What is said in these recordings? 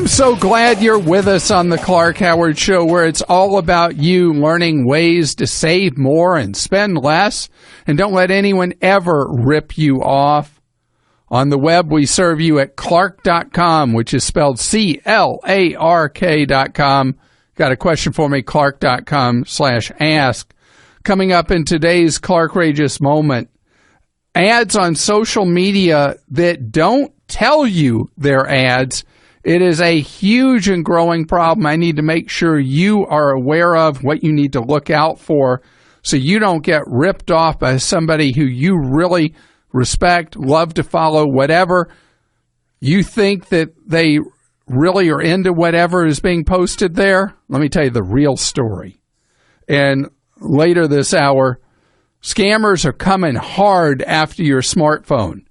I'm so glad you're with us on the Clank Howard Show, where it's all about you learning ways to save more and spend less, and don't let anyone ever rip you off. On the web, we serve you at Clark.com, which is spelled CLARK.com. Got a question for me? Clark.com/ask. Coming up in today's Clarkrageous Moment, ads on social media that don't tell you they're ads. It is a huge and growing problem. I need to make sure you are aware of what you need to look out for so you don't get ripped off by somebody who you really respect, love to follow, whatever. You think that they really are into whatever is being posted there. Let me tell you the real story. And later this hour, scammers are coming hard after your smartphone.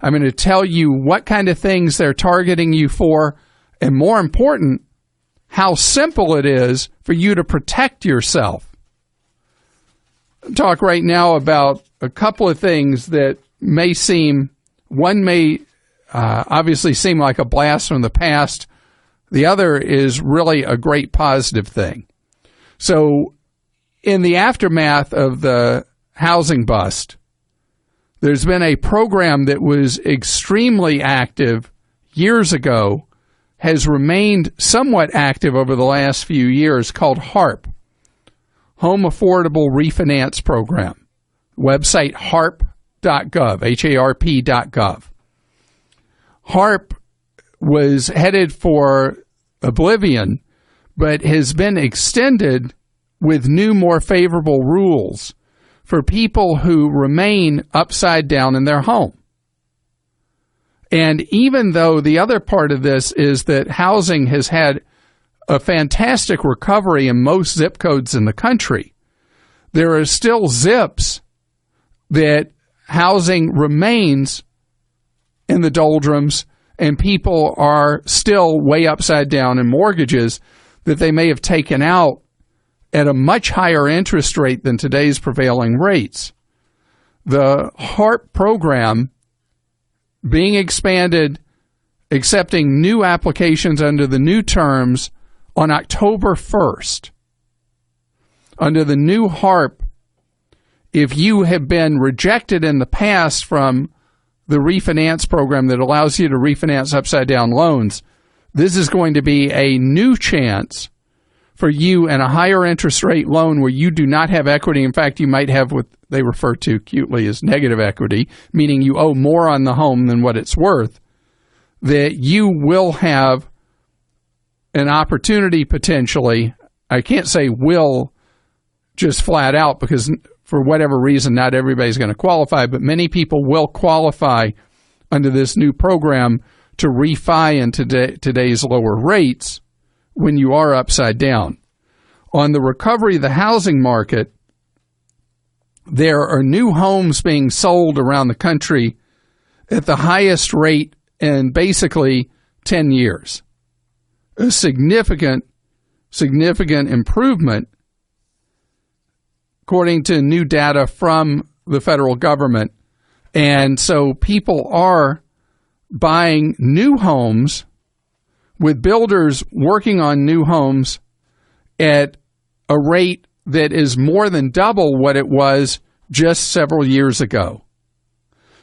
I'm going to tell you what kind of things they're targeting you for, and more important, how simple it is for you to protect yourself. I'll talk right now about a couple of things that may seem, one may obviously seem like a blast from the past. The other is really a great positive thing. So in the aftermath of the housing bust, there's been a program that was extremely active years ago, has remained somewhat active over the last few years, called Harp, Home Affordable Refinance Program. Website harp.gov, HARP.gov. Harp was headed for oblivion, but has been extended with new, more favorable rules for people who remain upside down in their home. And even though the other part of this is that housing has had a fantastic recovery in most zip codes in the country, there are still zips that housing remains in the doldrums and people are still way upside down in mortgages that they may have taken out at a much higher interest rate than today's prevailing rates. The HARP program being expanded, accepting new applications under the new terms on October 1st. Under the new HARP, if you have been rejected in the past from the refinance program that allows you to refinance upside down loans, this is going to be a new chance for you in a higher interest rate loan where you do not have equity. In fact, you might have what they refer to cutely as negative equity, meaning you owe more on the home than what it's worth, that you will have an opportunity potentially. I can't say will just flat out because for whatever reason, not everybody's going to qualify, but many people will qualify under this new program to refi in today's lower rates when you are upside down. On the recovery of the housing market, there are new homes being sold around the country at the highest rate in basically 10 years. A significant improvement, according to new data from the federal government. And so people are buying new homes with builders working on new homes at a rate that is more than double what it was just several years ago.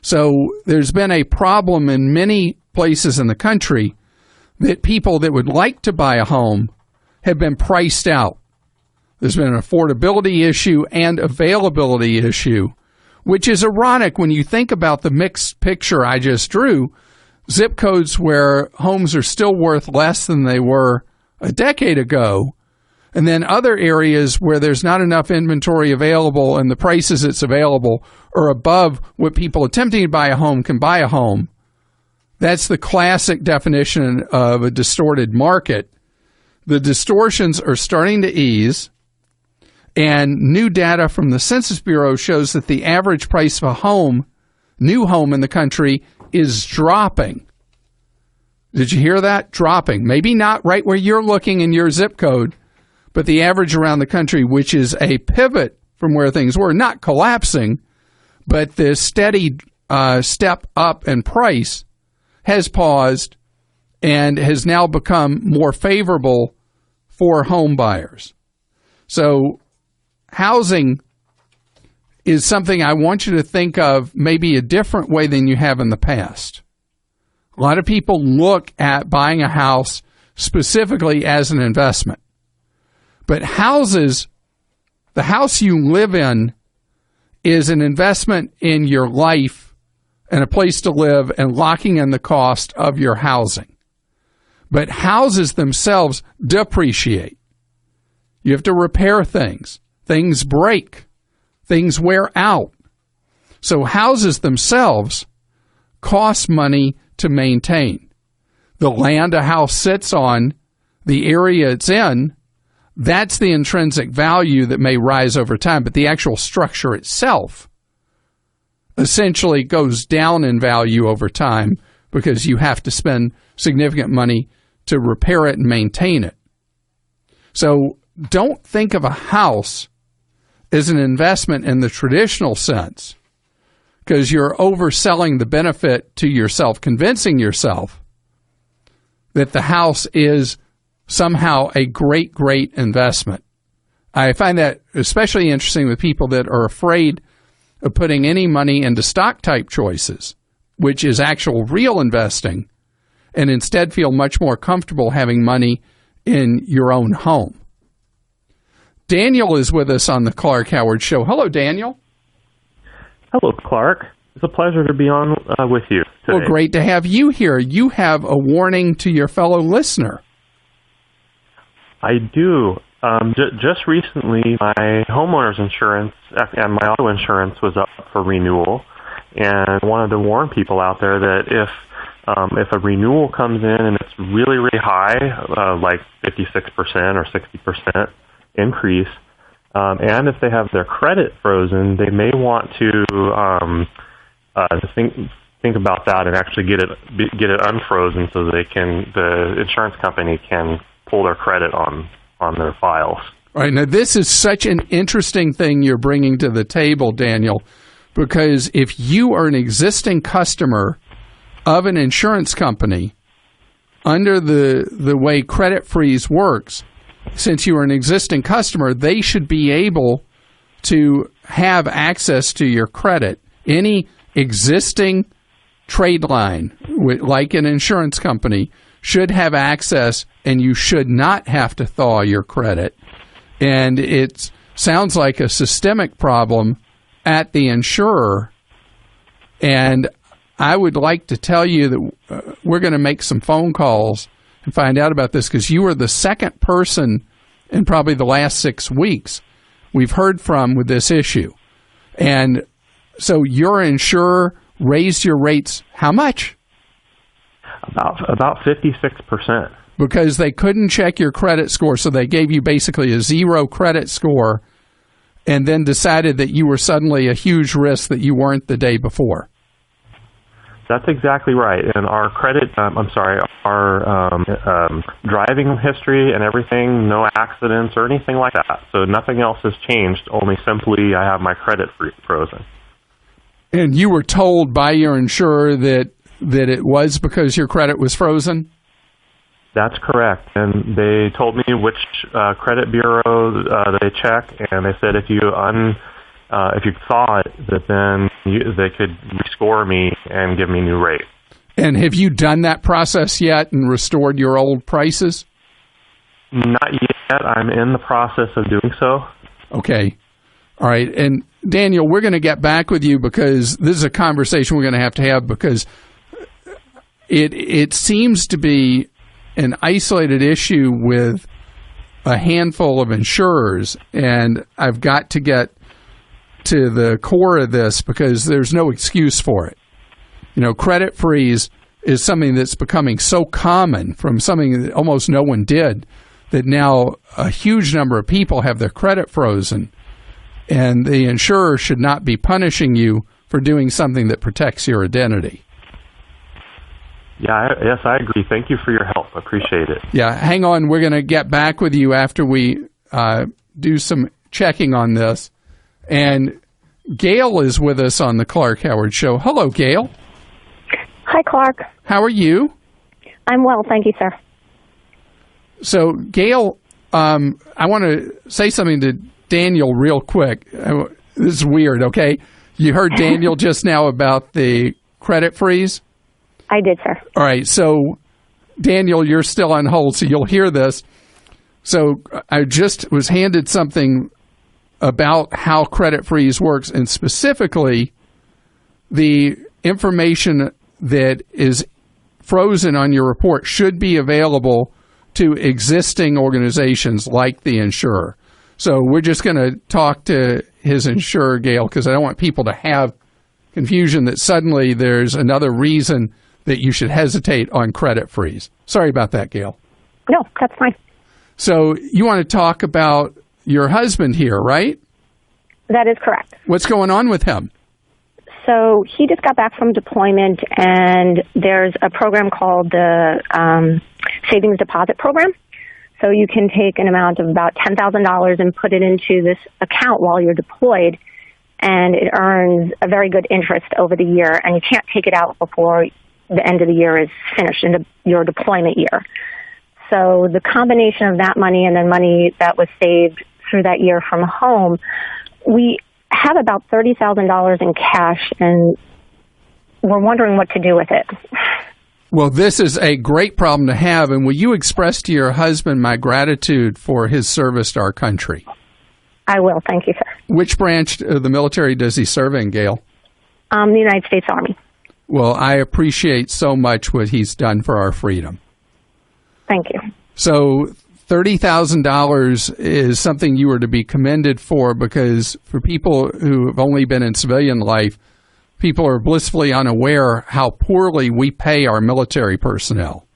So there's been a problem in many places in the country that people that would like to buy a home have been priced out. There's been an affordability issue and availability issue, which is ironic when you think about the mixed picture I just drew. Zip codes where homes are still worth less than they were a decade ago, and then other areas where there's not enough inventory available and the prices that's available are above what people attempting to buy a home can buy a home. That's the classic definition of a distorted market. The distortions are starting to ease, and new data from the Census Bureau shows that the average price of a home, new home in the country, is dropping. Did you hear that? Dropping. Maybe not right where you're looking in your zip code, but the average around the country, which is a pivot from where things were, not collapsing, but the steady step up in price has paused, and has now become more favorable for home buyers. So housing is something I want you to think of maybe a different way than you have in the past. A lot of people look at buying a house specifically as an investment. But houses, the house you live in, is an investment in your life and a place to live and locking in the cost of your housing. But houses themselves depreciate. You have to repair things. Things break. Things wear out. So houses themselves cost money to maintain. The land a house sits on, the area it's in, that's the intrinsic value that may rise over time, but the actual structure itself essentially goes down in value over time because you have to spend significant money to repair it and maintain it. So don't think of a house as an investment in the traditional sense, because you're overselling the benefit to yourself, convincing yourself that the house is somehow a great, great investment. I find that especially interesting with people that are afraid of putting any money into stock type choices, which is actual real investing, and instead feel much more comfortable having money in your own home. Daniel is with us on the Clank Howard Show. Hello, Daniel. Hello, Clark. It's a pleasure to be on with you today. Well, great to have you here. You have a warning to your fellow listener. I do. Just recently, my homeowner's insurance and my auto insurance was up for renewal, and I wanted to warn people out there that if a renewal comes in and it's really, really high, like 56% or 60% increase, and if they have their credit frozen, they may want to think about that and actually get it unfrozen so the insurance company can pull their credit on their files. All right, now this is such an interesting thing you're bringing to the table, Daniel, because if you are an existing customer of an insurance company, under the way credit freeze works, since you are an existing customer, they should be able to have access to your credit. Any existing trade line, like an insurance company, should have access, and you should not have to thaw your credit. And it sounds like a systemic problem at the insurer. And I would like to tell you that we're going to make some phone calls and find out about this, because you are the second person in probably the last 6 weeks we've heard from with this issue. And so your insurer raised your rates how much? About 56%. Because they couldn't check your credit score, so they gave you basically a 0 credit score and then decided that you were suddenly a huge risk that you weren't the day before. That's exactly right. And our credit, our driving history and everything, no accidents or anything like that. So nothing else has changed, only simply I have my credit frozen. And you were told by your insurer that it was because your credit was frozen? That's correct. And they told me which credit bureau they check, and they said if you saw it, that then they could rescore me and give me new rates. And have you done that process yet and restored your old prices? Not yet. I'm in the process of doing so. Okay. All right. And Daniel, we're going to get back with you because this is a conversation we're going to have because it seems to be an isolated issue with a handful of insurers, and I've got to get to the core of this because there's no excuse for it. You know, credit freeze is something that's becoming so common from something that almost no one did that now a huge number of people have their credit frozen, and the insurer should not be punishing you for doing something that protects your identity. Yeah, yes, I agree. Thank you for your help. I appreciate it. Yeah, hang on. We're going to get back with you after we do some checking on this. And Gail is with us on the Clank Howard Show. Hello, Gail. Hi, Clark. How are you? I'm well, thank you, sir. So, Gail, I want to say something to Daniel real quick. This is weird, okay? You heard Daniel just now about the credit freeze? I did, sir. All right, so Daniel, you're still on hold, so you'll hear this. So I just was handed something about how credit freeze works, and specifically the information that is frozen on your report should be available to existing organizations like the insurer. So we're just going to talk to his insurer, Gail, because I don't want people to have confusion that suddenly there's another reason that you should hesitate on credit freeze. Sorry about that, Gail. No, that's fine. So you want to talk about your husband here, right? That is correct. What's going on with him? So he just got back from deployment, and there's a program called the Savings Deposit Program. So you can take an amount of about $10,000 and put it into this account while you're deployed, and it earns a very good interest over the year, and you can't take it out before the end of the year is finished in your deployment year. So the combination of that money and then money that was saved through that year from home, we have about $30,000 in cash, and we're wondering what to do with it. Well, this is a great problem to have, and will you express to your husband my gratitude for his service to our country? I will. Thank you, sir. Which branch of the military does he serve in, Gail? The United States Army. Well, I appreciate so much what he's done for our freedom. Thank you. So $30,000 is something you are to be commended for, because for people who have only been in civilian life, people are blissfully unaware how poorly we pay our military personnel.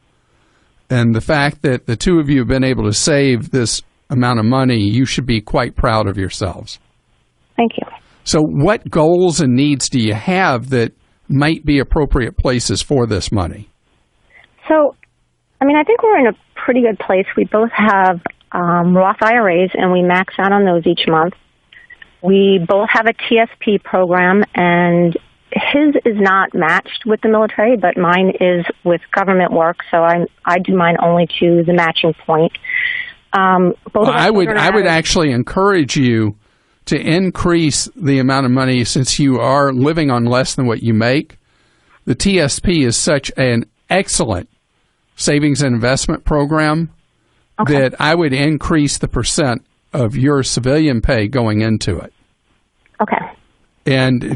And the fact that the two of you have been able to save this amount of money, you should be quite proud of yourselves. Thank you. So what goals and needs do you have that might be appropriate places for this money? So, I think we're in a pretty good place. We both have Roth IRAs, and we max out on those each month. We both have a TSP program, and his is not matched with the military, but mine is with government work, so I do mine only to the matching point. I would actually encourage you to increase the amount of money, since you are living on less than what you make. The TSP is such an excellent savings and investment program that I would increase the percent of your civilian pay going into it. Okay. And then,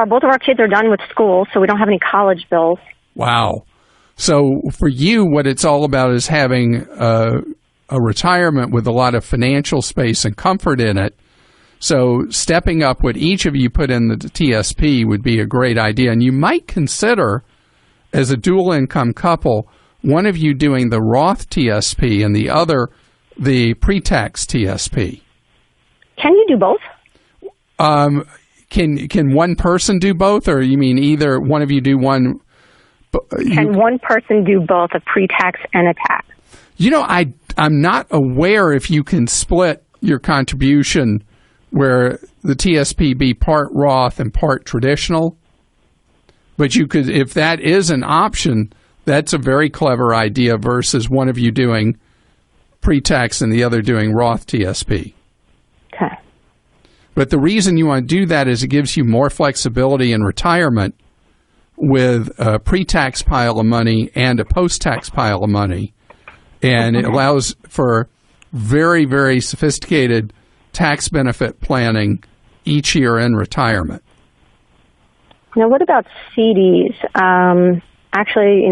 both of our kids are done with school, so we don't have any college bills. Wow. So for you, what it's all about is having a retirement with a lot of financial space and comfort in it. So stepping up what each of you put in the TSP would be a great idea. And you might consider, as a dual income couple, one of you doing the Roth TSP and the other the pre-tax TSP. Can you do both? Can one person do both, or you mean either one of you do one? Can one person do both a pre-tax and a tax? I'm not aware if you can split your contribution where the TSP be part Roth and part traditional. But you could, if that is an option, that's a very clever idea versus one of you doing pre-tax and the other doing Roth TSP. Okay. But the reason you want to do that is it gives you more flexibility in retirement with a pre-tax pile of money and a post-tax pile of money. And it allows for very, very sophisticated tax benefit planning each year in retirement. Now, what about CDs? Actually,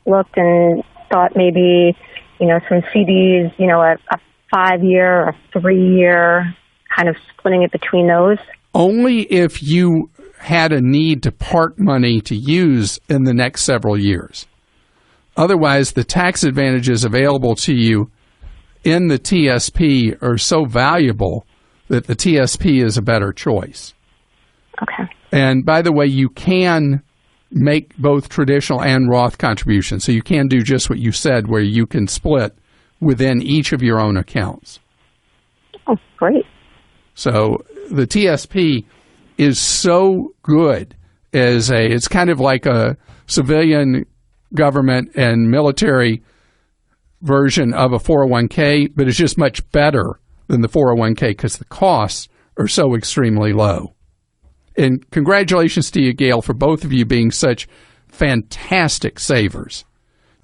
looked and thought maybe, some CDs, a 5-year or 3-year, kind of splitting it between those. Only if you had a need to park money to use in the next several years. Otherwise, the tax advantages available to you in the TSP are so valuable that the TSP is a better choice. Okay. And by the way, you can make both traditional and Roth contributions. So you can do just what you said, where you can split within each of your own accounts. Oh, great. So the TSP is so good it's kind of like a civilian government and military version of a 401k, but it's just much better than the 401k because the costs are so extremely low. And congratulations to you, Gail, for both of you being such fantastic savers.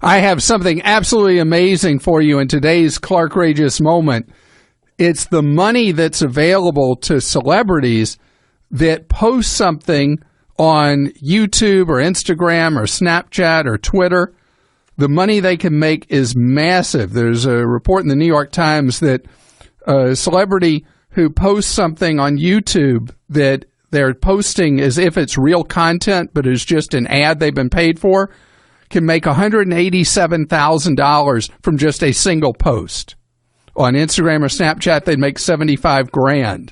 I have something absolutely amazing for you in today's Clark Rageous Moment. It's the money that's available to celebrities that post something on YouTube or Instagram or Snapchat or Twitter. The money they can make is massive. There's a report in the New York Times that a celebrity who posts something on YouTube that they're posting as if it's real content but is just an ad they've been paid for can make $187,000 from just a single post. On Instagram or Snapchat, they'd make $75,000.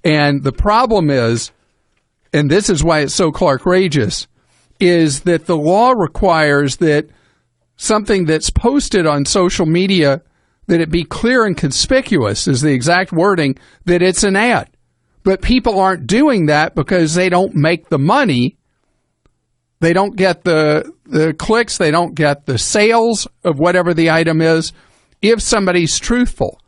And the problem is, and this is why it's so Clark-rageous, is that the law requires that something that's posted on social media, that it be clear and conspicuous, is the exact wording, that it's an ad. But people aren't doing that because they don't make the money. They don't get the clicks. They don't get the sales of whatever the item is if somebody's truthful.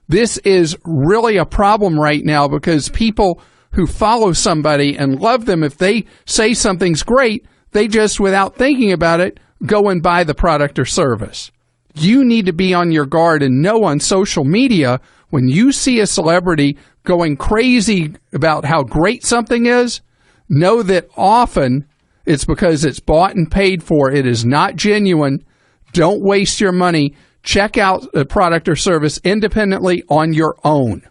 This is really a problem right now because people who follow somebody and love them, if they say something's great, they just, without thinking about it, go and buy the product or service. You need to be on your guard and know on social media when you see a celebrity going crazy about how great something is, know that often it's because it's bought and paid for. It is not genuine. Don't waste your money. Check out a product or service independently on your own.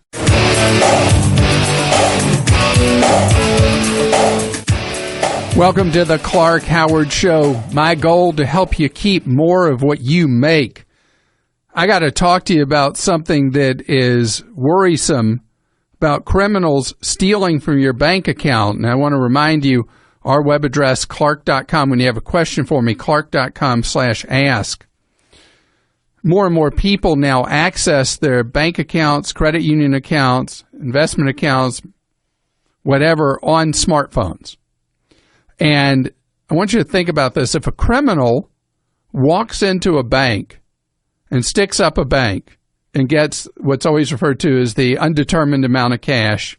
Welcome to the Clank Howard Show. My goal to help you keep more of what you make. I got to talk to you about something that is worrisome about criminals stealing from your bank account. And I want to remind you, our web address, clark.com. When you have a question for me, clark.com/ask. More and more people now access their bank accounts, credit union accounts, investment accounts, whatever, on smartphones. And I want you to think about this. If a criminal walks into a bank and sticks up a bank and gets what's always referred to as the undetermined amount of cash,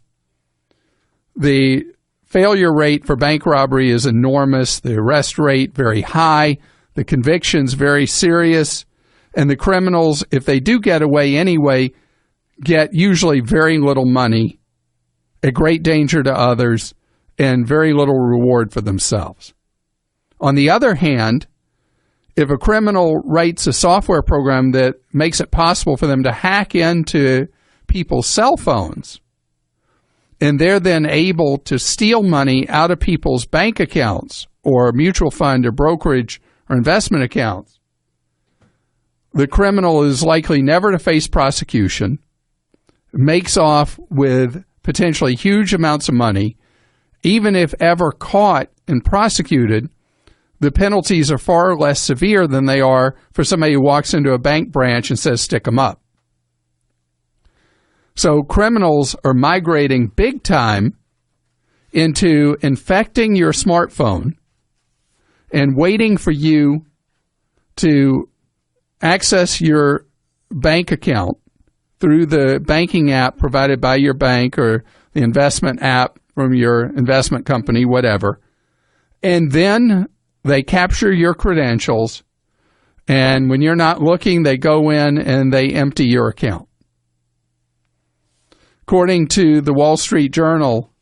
the failure rate for bank robbery is enormous, the arrest rate very high, the convictions very serious, and the criminals, if they do get away anyway, get usually very little money, a great danger to others, and very little reward for themselves. On the other hand, if a criminal writes a software program that makes it possible for them to hack into people's cell phones, and they're then able to steal money out of people's bank accounts or mutual fund or brokerage or investment accounts, the criminal is likely never to face prosecution, makes off with potentially huge amounts of money. Even if ever caught and prosecuted, the penalties are far less severe than they are for somebody who walks into a bank branch and says, stick them up. So criminals are migrating big time into infecting your smartphone and waiting for you to access your bank account through the banking app provided by your bank or the investment app from your investment company, whatever. And then they capture your credentials, and when you're not looking, they go in and they empty your account. According to the Wall Street Journal,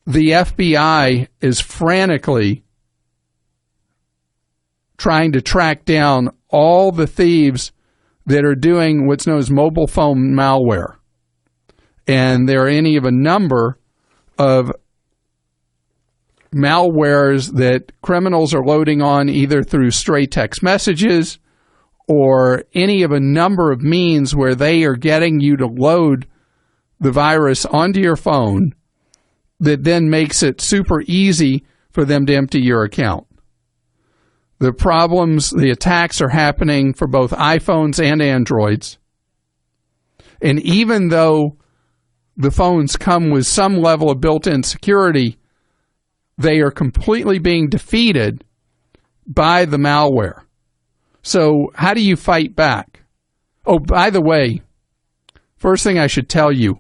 the FBI is frantically trying to track down all the thieves that are doing what's known as mobile phone malware. And there are any of a number of malwares that criminals are loading on either through stray text messages or any of a number of means where they are getting you to load the virus onto your phone that then makes it super easy for them to empty your account. The problems, the attacks are happening for both iPhones and Androids. And even though the phones come with some level of built-in security, they are completely being defeated by the malware. So how do you fight back? Oh, by the way, first thing I should tell you,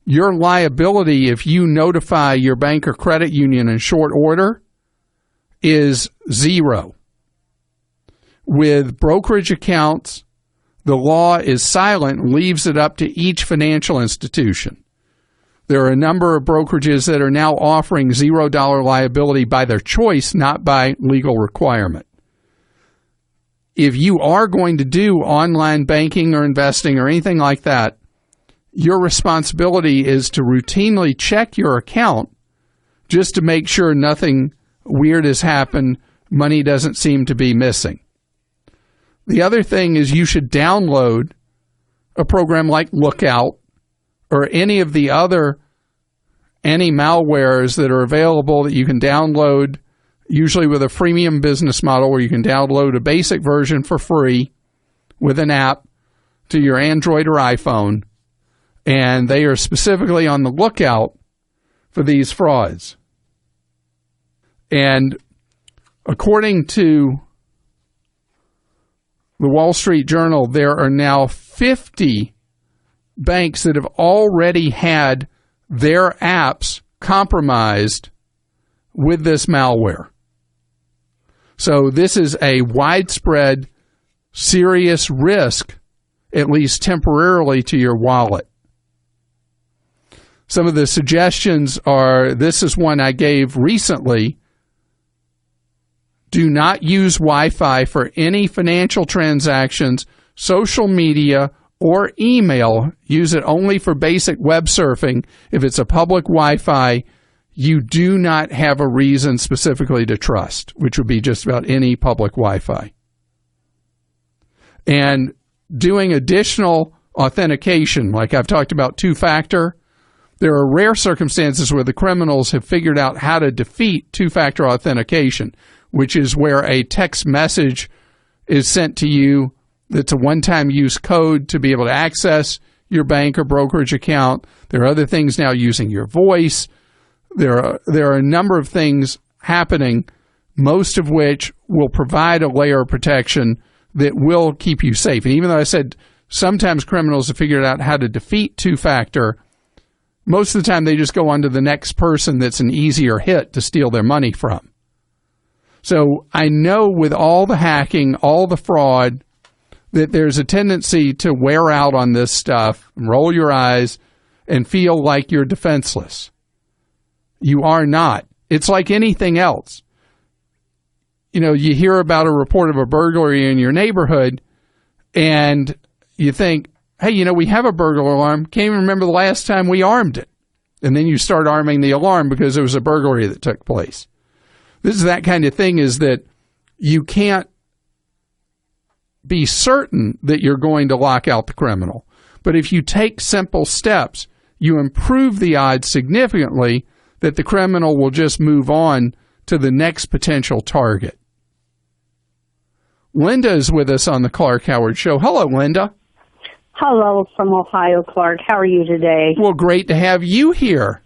your liability if you notify your bank or credit union in short order is zero. With brokerage accounts, the law is silent and leaves it up to each financial institution. There are a number of brokerages that are now offering $0 liability by their choice, not by legal requirement. If you are going to do online banking or investing or anything like that, your responsibility is to routinely check your account just to make sure nothing weird has happened, money doesn't seem to be missing. The other thing is you should download a program like Lookout or any of the other anti-malwares that are available that you can download, usually with a freemium business model where you can download a basic version for free with an app to your Android or iPhone, and they are specifically on the lookout for these frauds. And according to the Wall Street Journal, there are now 50 banks that have already had their apps compromised with this malware. So this is a widespread, serious risk, at least temporarily, to your wallet. Some of the suggestions are, this is one I gave recently. Do not use Wi-Fi for any financial transactions, social media, or email. Use it only for basic web surfing. If it's a public Wi-Fi, you do not have a reason specifically to trust, which would be just about any public Wi-Fi. And doing additional authentication, like I've talked about two-factor, there are rare circumstances where the criminals have figured out how to defeat two-factor authentication, which is where a text message is sent to you that's a one-time use code to be able to access your bank or brokerage account. There are other things now using your voice. There are a number of things happening, most of which will provide a layer of protection that will keep you safe. And even though I said sometimes criminals have figured out how to defeat two-factor, most of the time they just go on to the next person that's an easier hit to steal their money from. So I know with all the hacking, all the fraud, that there's a tendency to wear out on this stuff, roll your eyes, and feel like you're defenseless. You are not. It's like anything else. You know, you hear about a report of a burglary in your neighborhood, and you think, hey, you know, we have a burglar alarm. Can't even remember the last time we armed it. And then you start arming the alarm because there was a burglary that took place. This is that kind of thing, is that you can't be certain that you're going to lock out the criminal. But if you take simple steps, you improve the odds significantly that the criminal will just move on to the next potential target. Linda is with us on the Clank Howard Show. Hello, Linda. Hello from Ohio, Clark. How are you today? Well, great to have you here.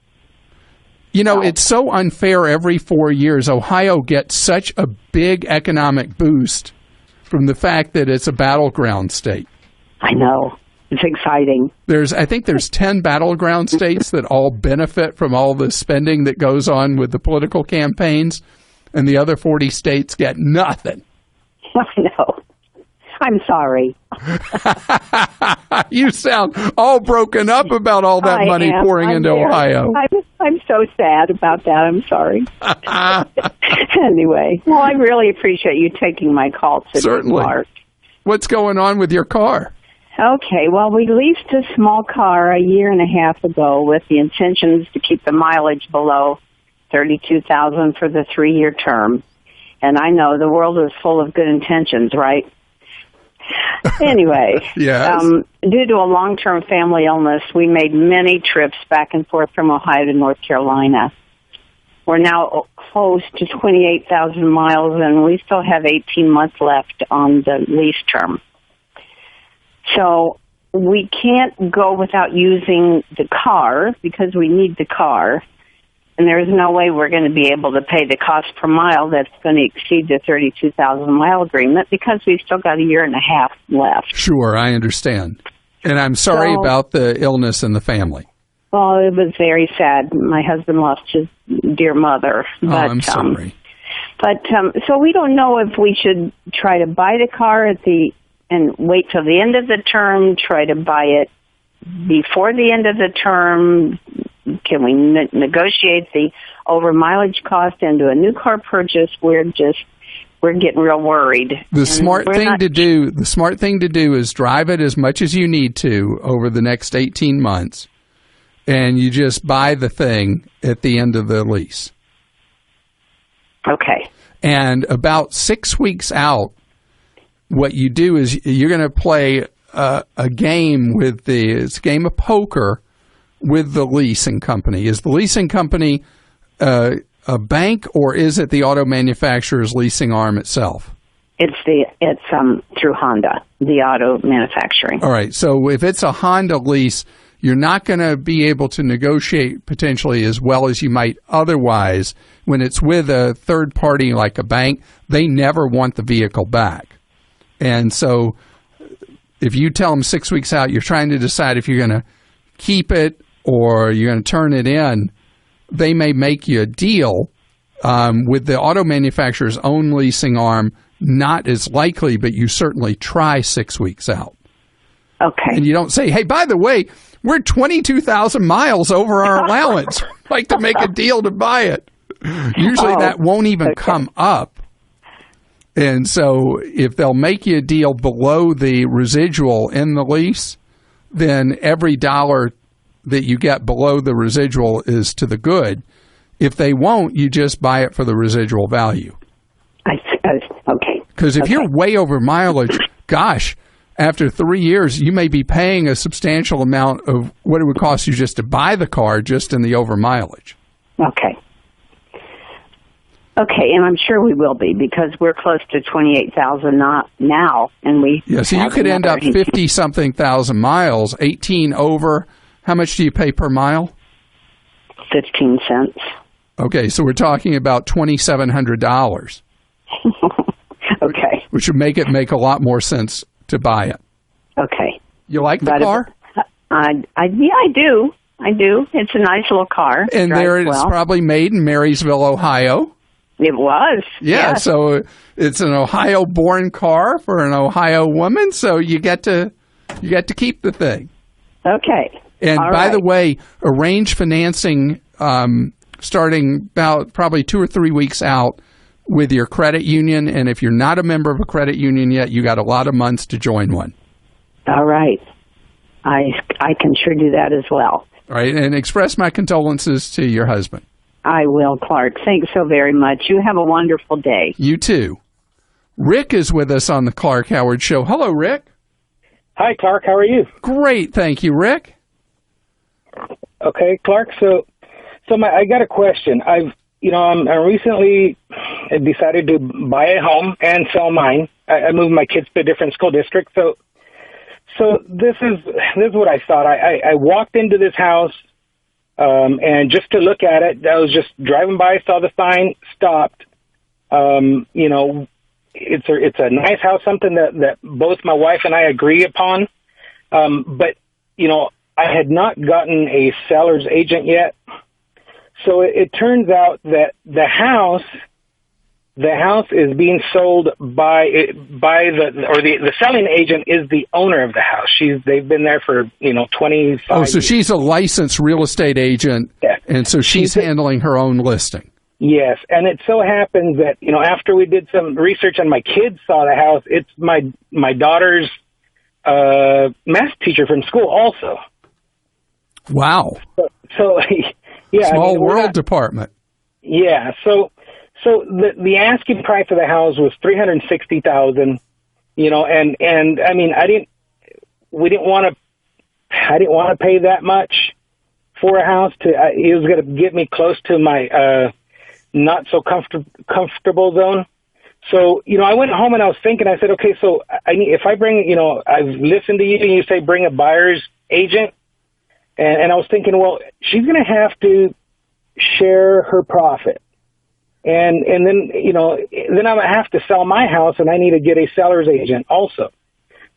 You know, it's so unfair. Every 4 years, Ohio gets such a big economic boost from the fact that it's a battleground state. I know. It's exciting. I think there's 10 battleground states that all benefit from all the spending that goes on with the political campaigns, and the other 40 states get nothing. I know. I'm sorry. You sound all broken up about all that money pouring into Ohio. I'm so sad about that. I'm sorry. Anyway, well, I really appreciate you taking my call today, Certainly. Clark. What's going on with your car? Okay, well, we leased a small car a year and a half ago with the intentions to keep the mileage below $32,000 for the 3-year term. And I know the world is full of good intentions, right? Anyway, yes. Due to a long-term family illness, we made many trips back and forth from Ohio to North Carolina. We're now close to 28,000 miles, and we still have 18 months left on the lease term. So we can't go without using the car because we need the car. and there's no way we're going to be able to pay the cost per mile that's going to exceed the 32,000-mile agreement because we've still got a year and a half left. Sure, I understand. And I'm sorry about the illness in the family. Well, it was very sad. My husband lost his dear mother. But, I'm sorry. So we don't know if we should try to buy the car and wait till the end of the term, try to buy it before the end of the term. Can we negotiate the over mileage cost into a new car purchase? We're getting real worried. The smart thing to do is drive it as much as you need to over the next 18 months, and you just buy the thing at the end of the lease. Okay. And about 6 weeks out, what you do is you're going to play a game it's a game of poker with the leasing company. Is the leasing company a bank, or is it the auto manufacturer's leasing arm itself? It's through Honda, the auto manufacturing. All right. So if it's a Honda lease, you're not going to be able to negotiate potentially as well as you might otherwise. When it's with a third party like a bank, they never want the vehicle back. And so if you tell them 6 weeks out, you're trying to decide if you're going to keep it or you're going to turn it in, they may make you a deal with the auto manufacturer's own leasing arm. Not as likely, but you certainly try 6 weeks out. Okay. And you don't say, hey, by the way, we're 22,000 miles over our allowance. I'd like to make a deal to buy it. Usually that won't even come up. And so if they'll make you a deal below the residual in the lease, then every dollar that you get below the residual is to the good. If they won't, you just buy it for the residual value. Okay. Because if you're way over mileage, gosh, after 3 years, you may be paying a substantial amount of what it would cost you just to buy the car just in the over mileage. Okay. Okay, and I'm sure we will be because we're close to 28,000 now, and we. Yeah, so you could end up 50-something thousand miles, 18 over. How much do you pay per mile? 15 cents. Okay, so we're talking about $2,700. Okay. Which would make a lot more sense to buy it. Okay. You like the car? I do. I do. It's a nice little car. And it's probably made in Marysville, Ohio. It was. Yeah, yes. So it's an Ohio-born car for an Ohio woman, so you get to keep the thing. Okay. And by the way, arrange financing starting about probably 2 or 3 weeks out with your credit union. And if you're not a member of a credit union yet, you got a lot of months to join one. All right. I can sure do that as well. All right. And express my condolences to your husband. I will, Clark. Thanks so very much. You have a wonderful day. You too. Rick is with us on the Clank Howard Show. Hello, Rick. Hi, Clark. How are you? Great. Thank you, Rick. Okay, Clark. So I got a question. I recently decided to buy a home and sell mine. I moved my kids to a different school district. So this is what I thought. I walked into this house, and just to look at it, I was just driving by, saw the sign, stopped. It's a nice house, something that both my wife and I agree upon. But I had not gotten a seller's agent yet. So it turns out that the house is being sold by the selling agent is the owner of the house. They've been there for 25 years. Oh, so she's a licensed real estate agent, yeah. And so she's handling her own listing. Yes, and it so happens that after we did some research and my kids saw the house, it's my daughter's math teacher from school also. Wow. So yeah, small world department. Yeah. So the asking price of the house was $360,000. And I mean, I didn't want to pay that much for a house. It was going to get me close to my not so comfortable zone. So I went home and I was thinking. I said, okay, so if I bring, I've listened to you and you say bring a buyer's agent. And I was thinking, well, she's going to have to share her profit. And then, then I'm going to have to sell my house, and I need to get a seller's agent also.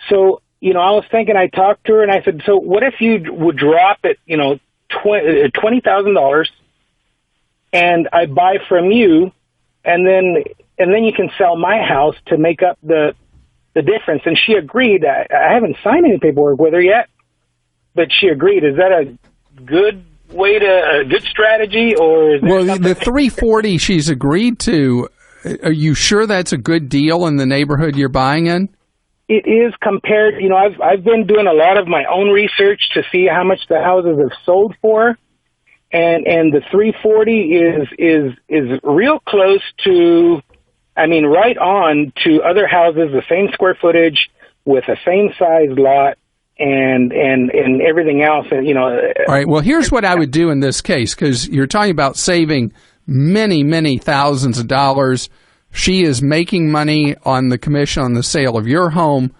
So, I was thinking, I talked to her, and I said, so what if you would drop it, $20,000, and I buy from you, and then you can sell my house to make up the difference. And she agreed. I haven't signed any paperwork with her yet, but she agreed. Is that a good strategy, or is the 340 she's agreed to? Are you sure that's a good deal in the neighborhood you're buying in? It is compared. I've been doing a lot of my own research to see how much the houses have sold for, and the 340 is real close to, right on to other houses, the same square footage with the same size lot. And everything else, All right. Well, here's what I would do in this case, because you're talking about saving many, many thousands of dollars. She is making money on the commission on the sale of your home.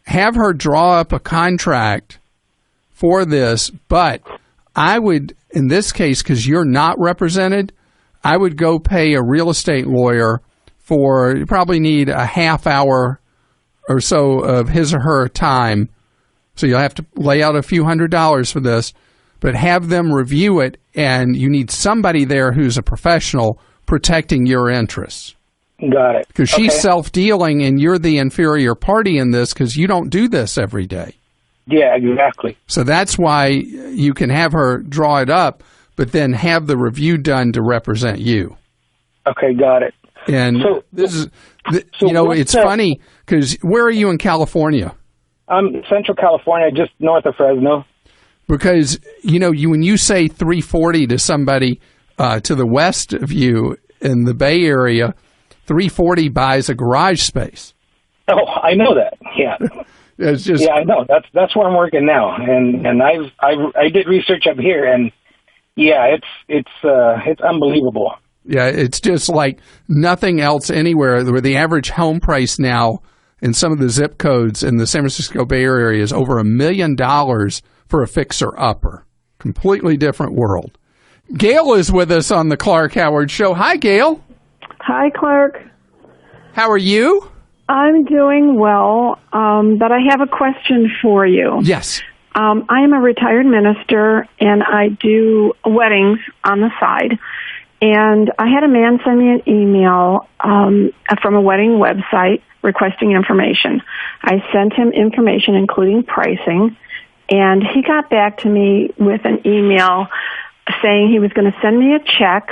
Have her draw up a contract for this, but I would, in this case, because you're not represented, I would go pay a real estate lawyer for, you probably need a half hour or so of his or her time. So you'll have to lay out a few $100s for this, but have them review it, and you need somebody there who's a professional protecting your interests. Got it. Because she's self-dealing, and you're the inferior party in this because you don't do this every day. Yeah, exactly. So that's why you can have her draw it up, but then have the review done to represent you. Okay, got it. And it's funny because where are you in California? I'm Central California, just north of Fresno. Because, when you say 340 to somebody to the west of you in the Bay Area, 340 buys a garage space. Oh, I know that. Yeah. It's just, I know. That's where I'm working now. And I did research up here, and it's unbelievable. Yeah, it's just like nothing else anywhere, where the average home price now in some of the zip codes in the San Francisco Bay Area is over $1 million for a fixer-upper. Completely different world. Gail is with us on the Clark Howard Show. Hi, Gail. Hi, Clark. How are you? I'm doing well, but I have a question for you. Yes. I am a retired minister, and I do weddings on the side. And I had a man send me an email from a wedding website requesting information. I sent him information, including pricing, and he got back to me with an email saying he was going to send me a check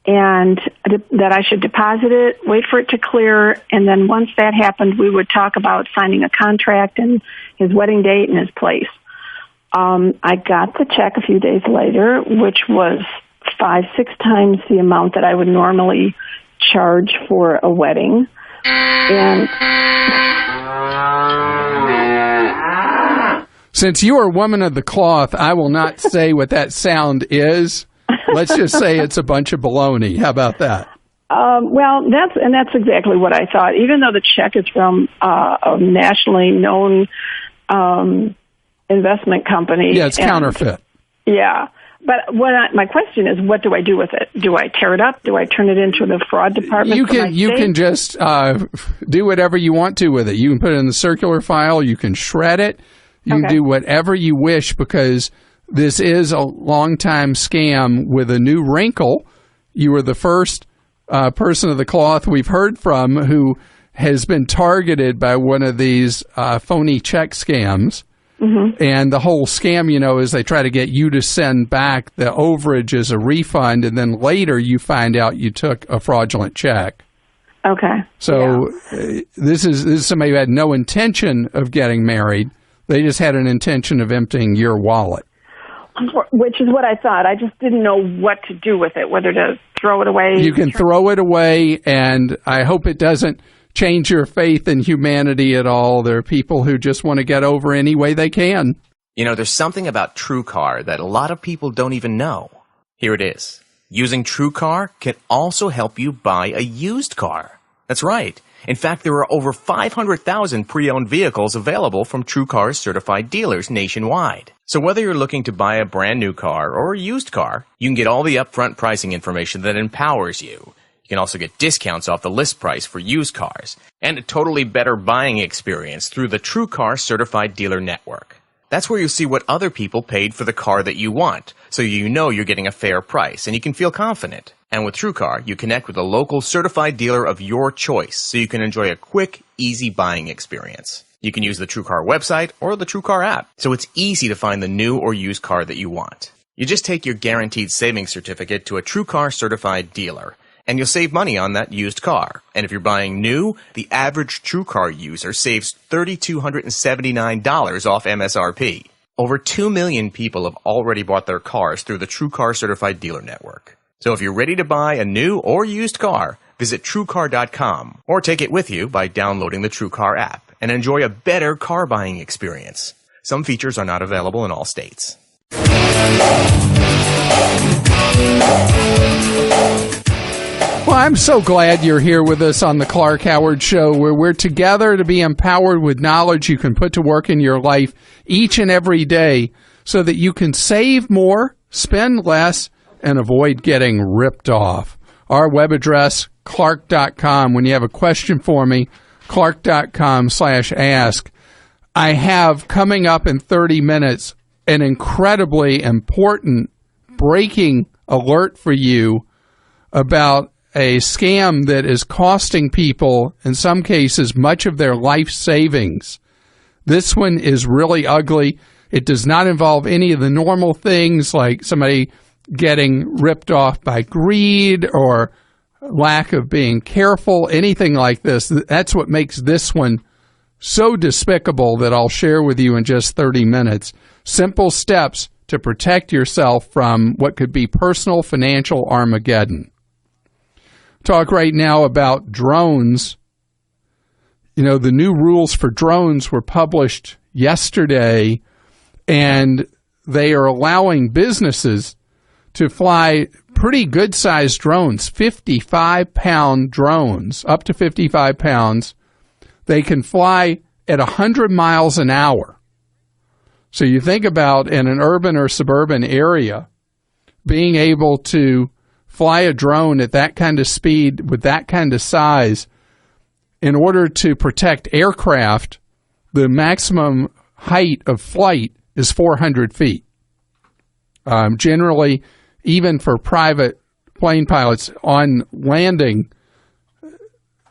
and that I should deposit it, wait for it to clear, and then once that happened, we would talk about signing a contract and his wedding date and his place. I got the check a few days later, which was 5-6 times the amount that I would normally charge for a wedding. And since you are a woman of the cloth, I will not say what that sound is. Let's just say it's a bunch of baloney. How about that? Well, that's exactly what I thought. Even though the check is from a nationally known investment company. Yeah, it's counterfeit. Yeah. But my question is, what do I do with it? Do I tear it up? Do I turn it into the fraud department? You can just do whatever you want to with it. You can put it in the circular file. You can shred it. You can do whatever you wish, because this is a long-time scam with a new wrinkle. You were the first person of the cloth we've heard from who has been targeted by one of these phony check scams. Mm-hmm. And the whole scam, is they try to get you to send back the overage as a refund, and then later you find out you took a fraudulent check. Okay. So this is somebody who had no intention of getting married. They just had an intention of emptying your wallet. Which is what I thought. I just didn't know what to do with it, whether to throw it away. You can throw it away, and I hope it doesn't change your faith in humanity at all. There are people who just want to get over any way they can. There's something about TrueCar that a lot of people don't even know. Here it is. Using TrueCar can also help you buy a used car. That's right. In fact, there are over 500,000 pre-owned vehicles available from TrueCar's certified dealers nationwide. So whether you're looking to buy a brand new car or a used car, you can get all the upfront pricing information that empowers you. You can also get discounts off the list price for used cars and a totally better buying experience through the TrueCar certified dealer network. That's where you see what other people paid for the car that you want, so you know you're getting a fair price and you can feel confident. And with TrueCar, you connect with a local certified dealer of your choice, so you can enjoy a quick, easy buying experience. You can use the TrueCar website or the TrueCar app, so it's easy to find the new or used car that you want. You just take your guaranteed savings certificate to a TrueCar certified dealer, and you'll save money on that used car. And if you're buying new, the average TrueCar user saves $3,279 off MSRP. Over 2 million people have already bought their cars through the TrueCar certified dealer network. So if you're ready to buy a new or used car, visit TrueCar.com or take it with you by downloading the TrueCar app and enjoy a better car buying experience. Some features are not available in all states. Well, I'm so glad you're here with us on the Clank Howard Show, where we're together to be empowered with knowledge you can put to work in your life each and every day so that you can save more, spend less, and avoid getting ripped off. Our web address, clark.com. When you have a question for me, clark.com/ask. I have coming up in 30 minutes an incredibly important breaking alert for you about a scam that is costing people, in some cases, much of their life savings. This one is really ugly. It does not involve any of the normal things like somebody getting ripped off by greed or lack of being careful, anything like this. That's what makes this one so despicable that I'll share with you in just 30 minutes. Simple steps to protect yourself from what could be personal financial Armageddon. Talk right now about drones. You know, the new rules for drones were published yesterday, and they are allowing businesses to fly pretty good-sized drones, 55-pound drones, up to 55 pounds. They can fly at 100 miles an hour. So you think about in an urban or suburban area, being able to fly a drone at that kind of speed with that kind of size. In order to protect aircraft, the maximum height of flight is 400 feet. Generally, even for private plane pilots on landing,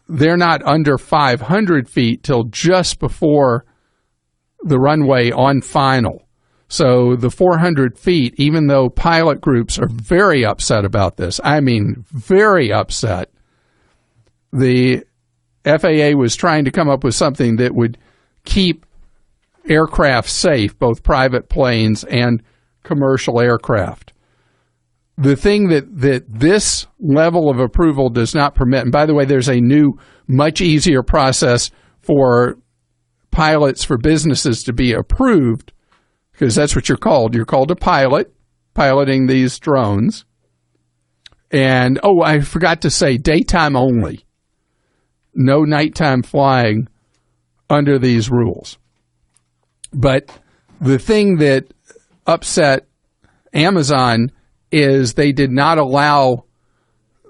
they're not under 500 feet till just before the runway on final. So the 400 feet, even though pilot groups are very upset about this, I mean very upset, the FAA was trying to come up with something that would keep aircraft safe, both private planes and commercial aircraft. The thing that this level of approval does not permit, and by the way, there's a new, much easier process for pilots, for businesses to be approved, because that's what you're called. You're called a pilot, piloting these drones. And, oh, I forgot to say, daytime only. No nighttime flying under these rules. But the thing that upset Amazon is they did not allow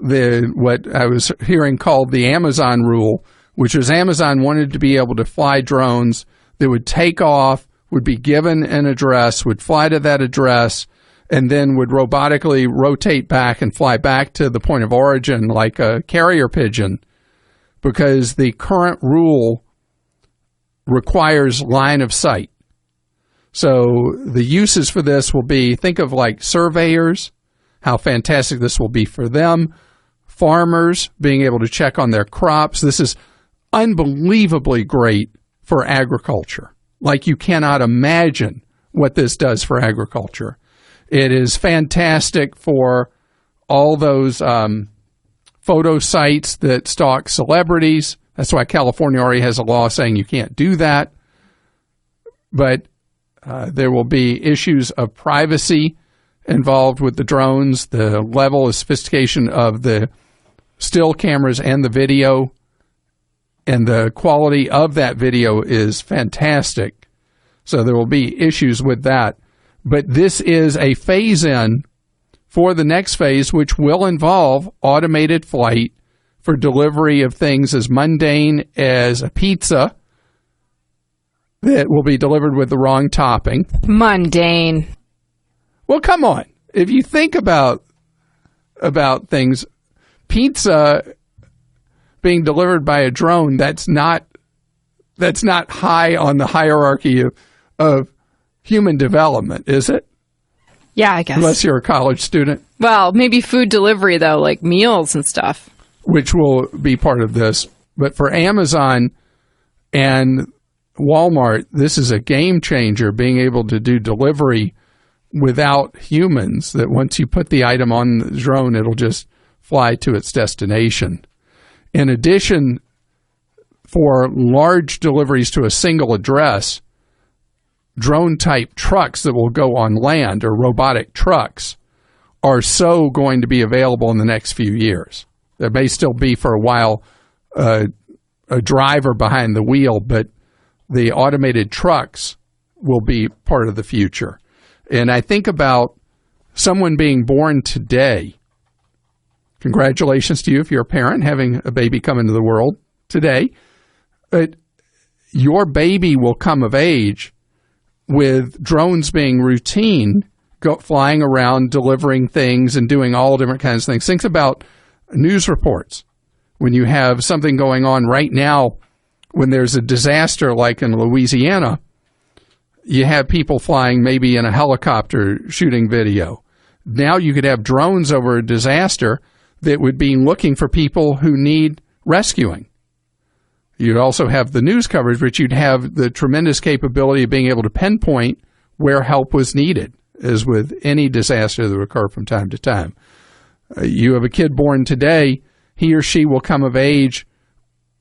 what I was hearing called the Amazon rule, which was Amazon wanted to be able to fly drones that would take off, would be given an address, would fly to that address, and then would robotically rotate back and fly back to the point of origin like a carrier pigeon, because the current rule requires line of sight. So the uses for this will be, think of like surveyors, how fantastic this will be for them, farmers being able to check on their crops. This is unbelievably great for agriculture. Like you cannot imagine what this does for agriculture. It is fantastic for all those photo sites that stalk celebrities. That's why California already has a law saying you can't do that. But there will be issues of privacy involved with the drones, the level of sophistication of the still cameras and the video and the quality of that video is fantastic. So there will be issues with that. But this is a phase-in for the next phase, which will involve automated flight for delivery of things as mundane as a pizza that will be delivered with the wrong topping. Mundane. Well, come on. If you think about things, pizza being delivered by a drone, that's not high on the hierarchy of human development, is it? Yeah, I guess. Unless you're a college student. Well, maybe food delivery, though, like meals and stuff. Which will be part of this. But for Amazon and Walmart, this is a game changer, being able to do delivery without humans, that once you put the item on the drone, it'll just fly to its destination. In addition, for large deliveries to a single address, drone-type trucks that will go on land, or robotic trucks, are so going to be available in the next few years. There may still be, for a while, a driver behind the wheel, but the automated trucks will be part of the future. And I think about someone being born today. Congratulations to you if you're a parent having a baby come into the world today. But your baby will come of age with drones being routine, flying around, delivering things and doing all different kinds of things. Think about news reports. When you have something going on right now, when there's a disaster like in Louisiana, you have people flying maybe in a helicopter shooting video. Now you could have drones over a disaster that would be looking for people who need rescuing. You'd also have the news coverage, but you'd have the tremendous capability of being able to pinpoint where help was needed, as with any disaster that would occur from time to time. You have a kid born today, he or she will come of age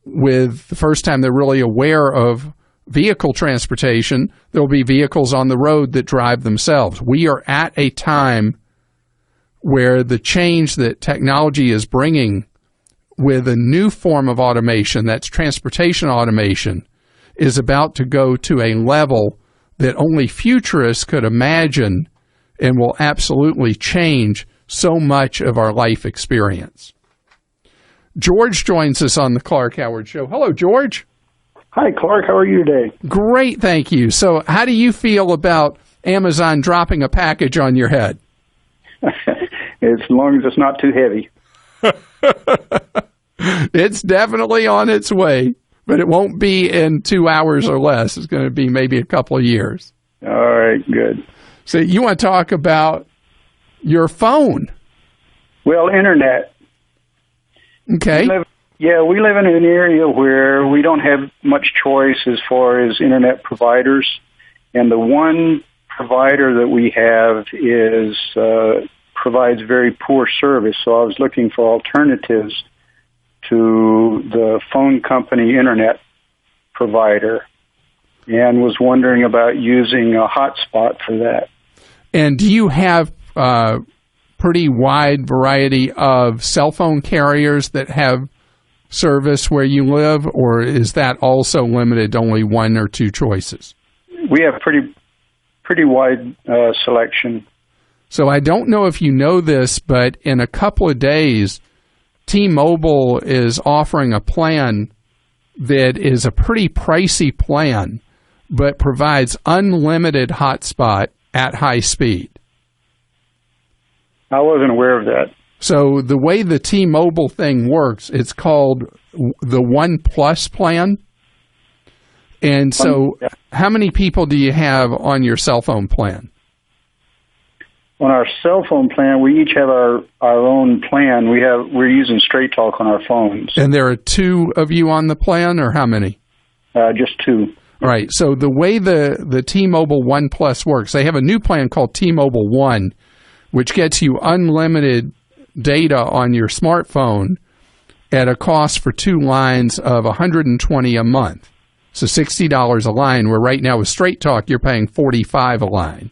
with the first time they're really aware of vehicle transportation. There will be vehicles on the road that drive themselves. We are at a time where the change that technology is bringing with a new form of automation, that's transportation automation, is about to go to a level that only futurists could imagine and will absolutely change so much of our life experience. George joins us on the Clank Howard Show. Hello, George. Hi, Clark. How are you today? Great, thank you. So how do you feel about Amazon dropping a package on your head? As long as it's not too heavy. It's definitely on its way, but it won't be in 2 hours or less. It's going to be maybe a couple of years. All right, good. So you want to talk about your phone? Well, internet. Okay. We live in an area where we don't have much choice as far as internet providers, and the one provider that we have provides very poor service. So I was looking for alternatives to the phone company internet provider, and was wondering about using a hotspot for that. And do you have pretty wide variety of cell phone carriers that have service where you live, or is that also limited to only one or two choices? We have pretty wide selection. So I don't know if you know this, but in a couple of days, T-Mobile is offering a plan that is a pretty pricey plan, but provides unlimited hotspot at high speed. I wasn't aware of that. So the way the T-Mobile thing works, it's called the One Plus plan. And so how many people do you have on your cell phone plan? On our cell phone plan, we each have our own plan. We're using Straight Talk on our phones. And there are two of you on the plan, or how many? Just two. All right. So the way the T-Mobile One Plus works, they have a new plan called T-Mobile One, which gets you unlimited data on your smartphone at a cost for 2 lines of $120 a month. So $60 a line, where right now with Straight Talk, you're paying $45 a line.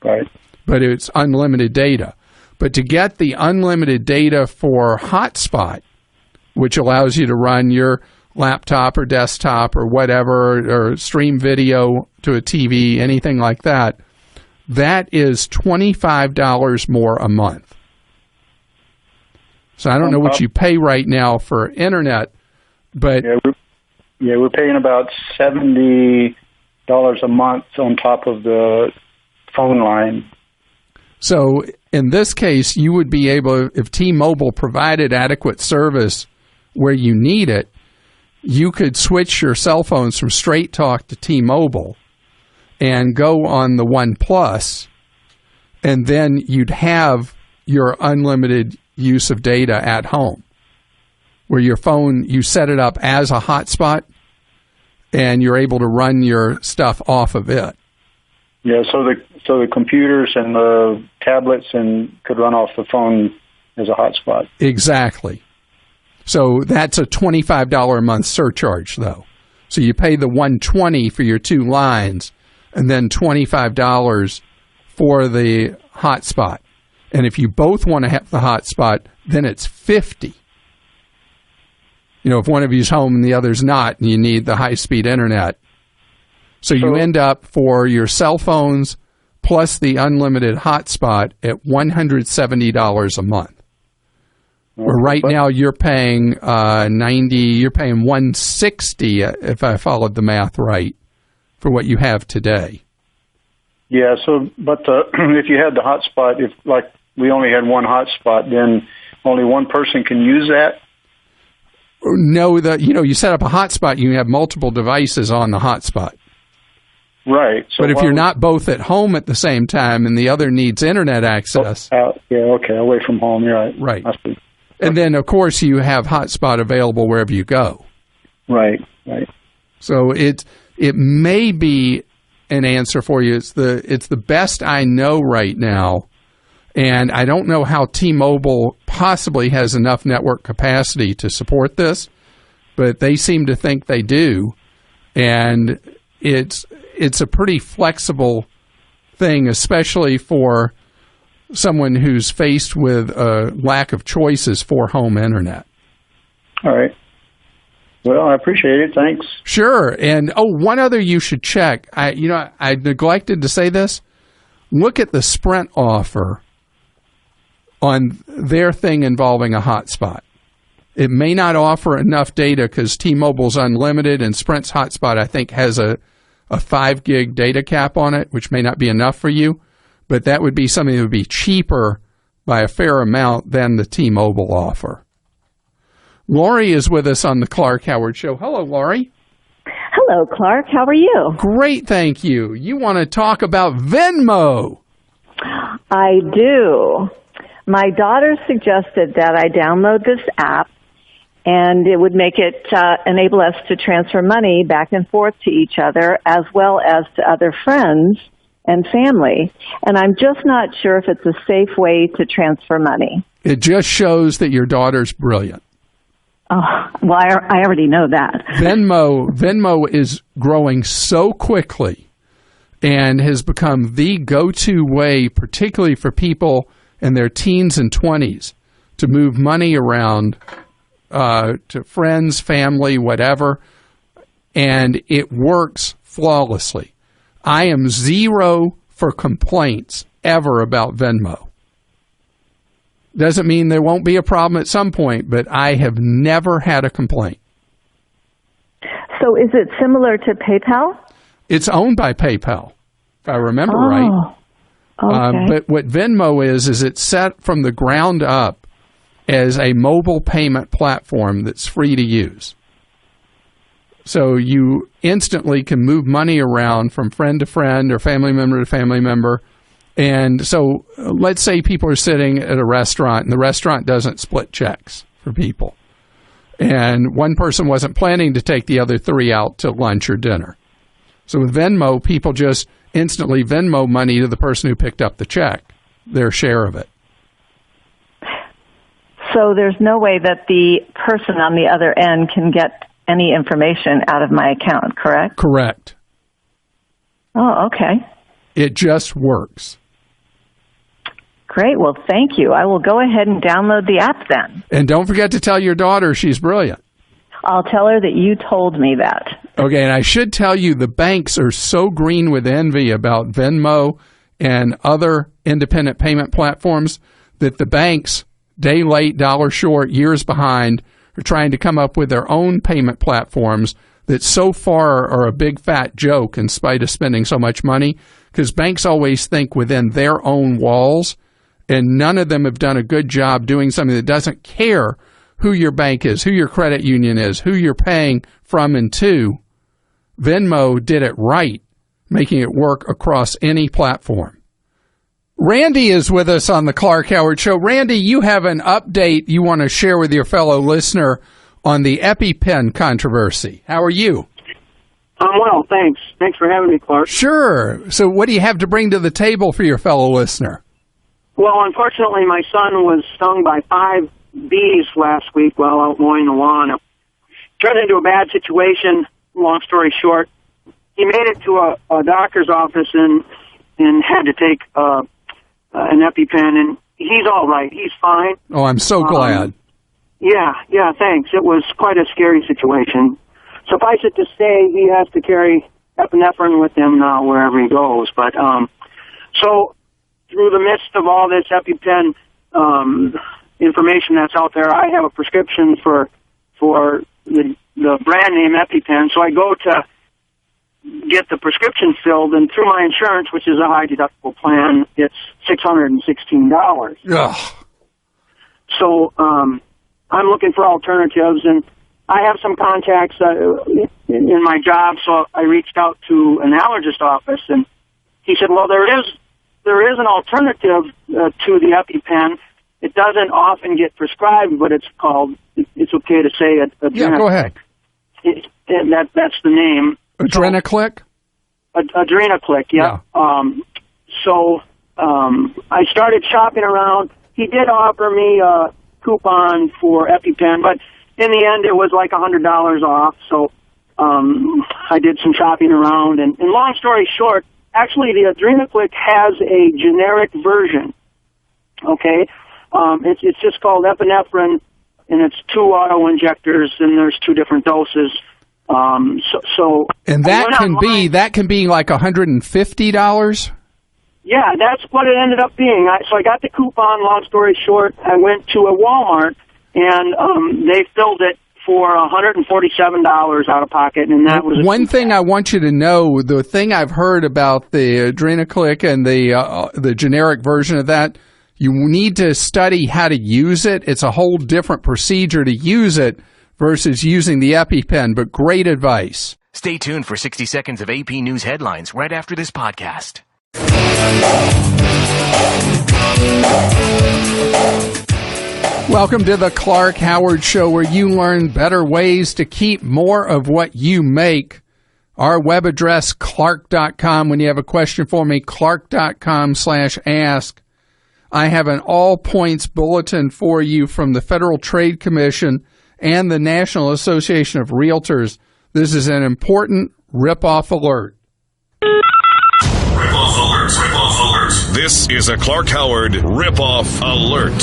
Right. But it's unlimited data. But to get the unlimited data for hotspot, which allows you to run your laptop or desktop or whatever, or stream video to a TV, anything like that, that is $25 more a month. So I don't know what you pay right now for internet, but we're paying about $70 a month on top of the phone line. So in this case, you would be able, if T-Mobile provided adequate service where you need it, you could switch your cell phones from Straight Talk to T-Mobile and go on the One Plus, and then you'd have your unlimited use of data at home, where your phone, you set it up as a hotspot, and you're able to run your stuff off of it. Yeah, so the computers and the tablets could run off the phone as a hotspot. Exactly. So that's a $25 a month surcharge, though. So you pay the $120 for your 2 lines, and then $25 for the hotspot. And if you both want to have the hotspot, then it's $50. You know, if one of you's home and the other's not, and you need the high-speed internet. So you end up for your cell phones plus the unlimited hotspot at $170 a month. Where right now you're paying you're paying $160 if I followed the math right for what you have today. Yeah. So, but if you had the hotspot, if like we only had one hotspot, then only one person can use that. No, you set up a hotspot, you have multiple devices on the hotspot. Right. So but if you're not both at home at the same time and the other needs internet access. Away from home. You're right. Right. And then, of course, you have hotspot available wherever you go. Right. So it may be an answer for you. It's the best I know right now, and I don't know how T-Mobile possibly has enough network capacity to support this, but they seem to think they do, and it's a pretty flexible thing, especially for someone who's faced with a lack of choices for home internet. All right. Well, I appreciate it. Thanks. Sure. And one other you should check. I neglected to say this. Look at the Sprint offer on their thing involving a hotspot. It may not offer enough data because T-Mobile's unlimited, and Sprint's hotspot, I think, has a 5 gig data cap on it, which may not be enough for you. But that would be something that would be cheaper by a fair amount than the T-Mobile offer. Lori is with us on the Clark Howard Show. Hello, Lori. Hello, Clark. How are you? Great, thank you. You want to talk about Venmo? I do. My daughter suggested that I download this app, and it would make it enable us to transfer money back and forth to each other as well as to other friends and family, and I'm just not sure if it's a safe way to transfer money. It just shows that your daughter's brilliant. Oh, well, I already know that. Venmo is growing so quickly and has become the go-to way, particularly for people in their teens and 20s, to move money around to friends, family, whatever, and it works flawlessly. I am 0 for complaints ever about Venmo. Doesn't mean there won't be a problem at some point, but I have never had a complaint. So is it similar to PayPal? It's owned by PayPal, if I remember right. Okay. But what Venmo is it's set from the ground up as a mobile payment platform that's free to use. So you instantly can move money around from friend to friend or family member to family member. And so let's say people are sitting at a restaurant and the restaurant doesn't split checks for people. And one person wasn't planning to take the other 3 out to lunch or dinner. So with Venmo, people just instantly Venmo money to the person who picked up the check, their share of it. So there's no way that the person on the other end can get any information out of my account, correct? Correct. Oh, okay. It just works. Great. Well, thank you. I will go ahead and download the app then. And don't forget to tell your daughter she's brilliant. I'll tell her that you told me that. Okay, and I should tell you the banks are so green with envy about Venmo and other independent payment platforms that the banks, day late, dollar short, years behind, are trying to come up with their own payment platforms that so far are a big fat joke in spite of spending so much money, because banks always think within their own walls, and none of them have done a good job doing something that doesn't care who your bank is, who your credit union is, who you're paying from and to. Venmo did it right, making it work across any platform. Randy is with us on the Clank Howard Show. Randy, you have an update you want to share with your fellow listener on the EpiPen controversy. How are you? I'm well, thanks. Thanks for having me, Clark. Sure. So what do you have to bring to the table for your fellow listener? Well, unfortunately, my son was stung by 5 bees last week while out mowing the lawn. It turned into a bad situation, long story short. He made it to a doctor's office and had to take an EpiPen, and he's all right. He's fine. Oh, I'm so glad. Yeah, thanks. It was quite a scary situation. Suffice it to say, he has to carry epinephrine with him now wherever he goes. But so through the midst of all this EpiPen information that's out there, I have a prescription for the brand name EpiPen. So I go to get the prescription filled, and through my insurance, which is a high deductible plan, it's $616. Ugh. So I'm looking for alternatives, and I have some contacts in my job, so I reached out to an allergist office, and he said, well, there is an alternative to the EpiPen. It doesn't often get prescribed, but it's okay to say it. Yeah, go ahead. That's the name. Adrenaclick? Adrenaclick, yeah. So I started shopping around. He did offer me a coupon for EpiPen, but in the end, it was like $100 off. So I did some shopping around, and long story short, actually, the Adrenaclick has a generic version. Okay, it's just called epinephrine, and it's 2 auto injectors, and there's 2 different doses. And that can be like $150. Yeah, that's what it ended up being. So I got the coupon. Long story short, I went to a Walmart, and they filled it for $147 out of pocket, and that was one thing I want you to know. The thing I've heard about the Adrenaclick and the generic version of that, you need to study how to use it. It's a whole different procedure to use it versus using the EpiPen, but great advice. Stay tuned for 60 seconds of AP News headlines right after this podcast. Welcome to the Clank Howard Show, where you learn better ways to keep more of what you make. Our web address, clark.com. When you have a question for me, clark.com/ask. I have an all-points bulletin for you from the Federal Trade Commission and the National Association of Realtors. This is an important rip-off alert. Rip-off alert, rip-off alert. This is a Clank Howard rip-off alert.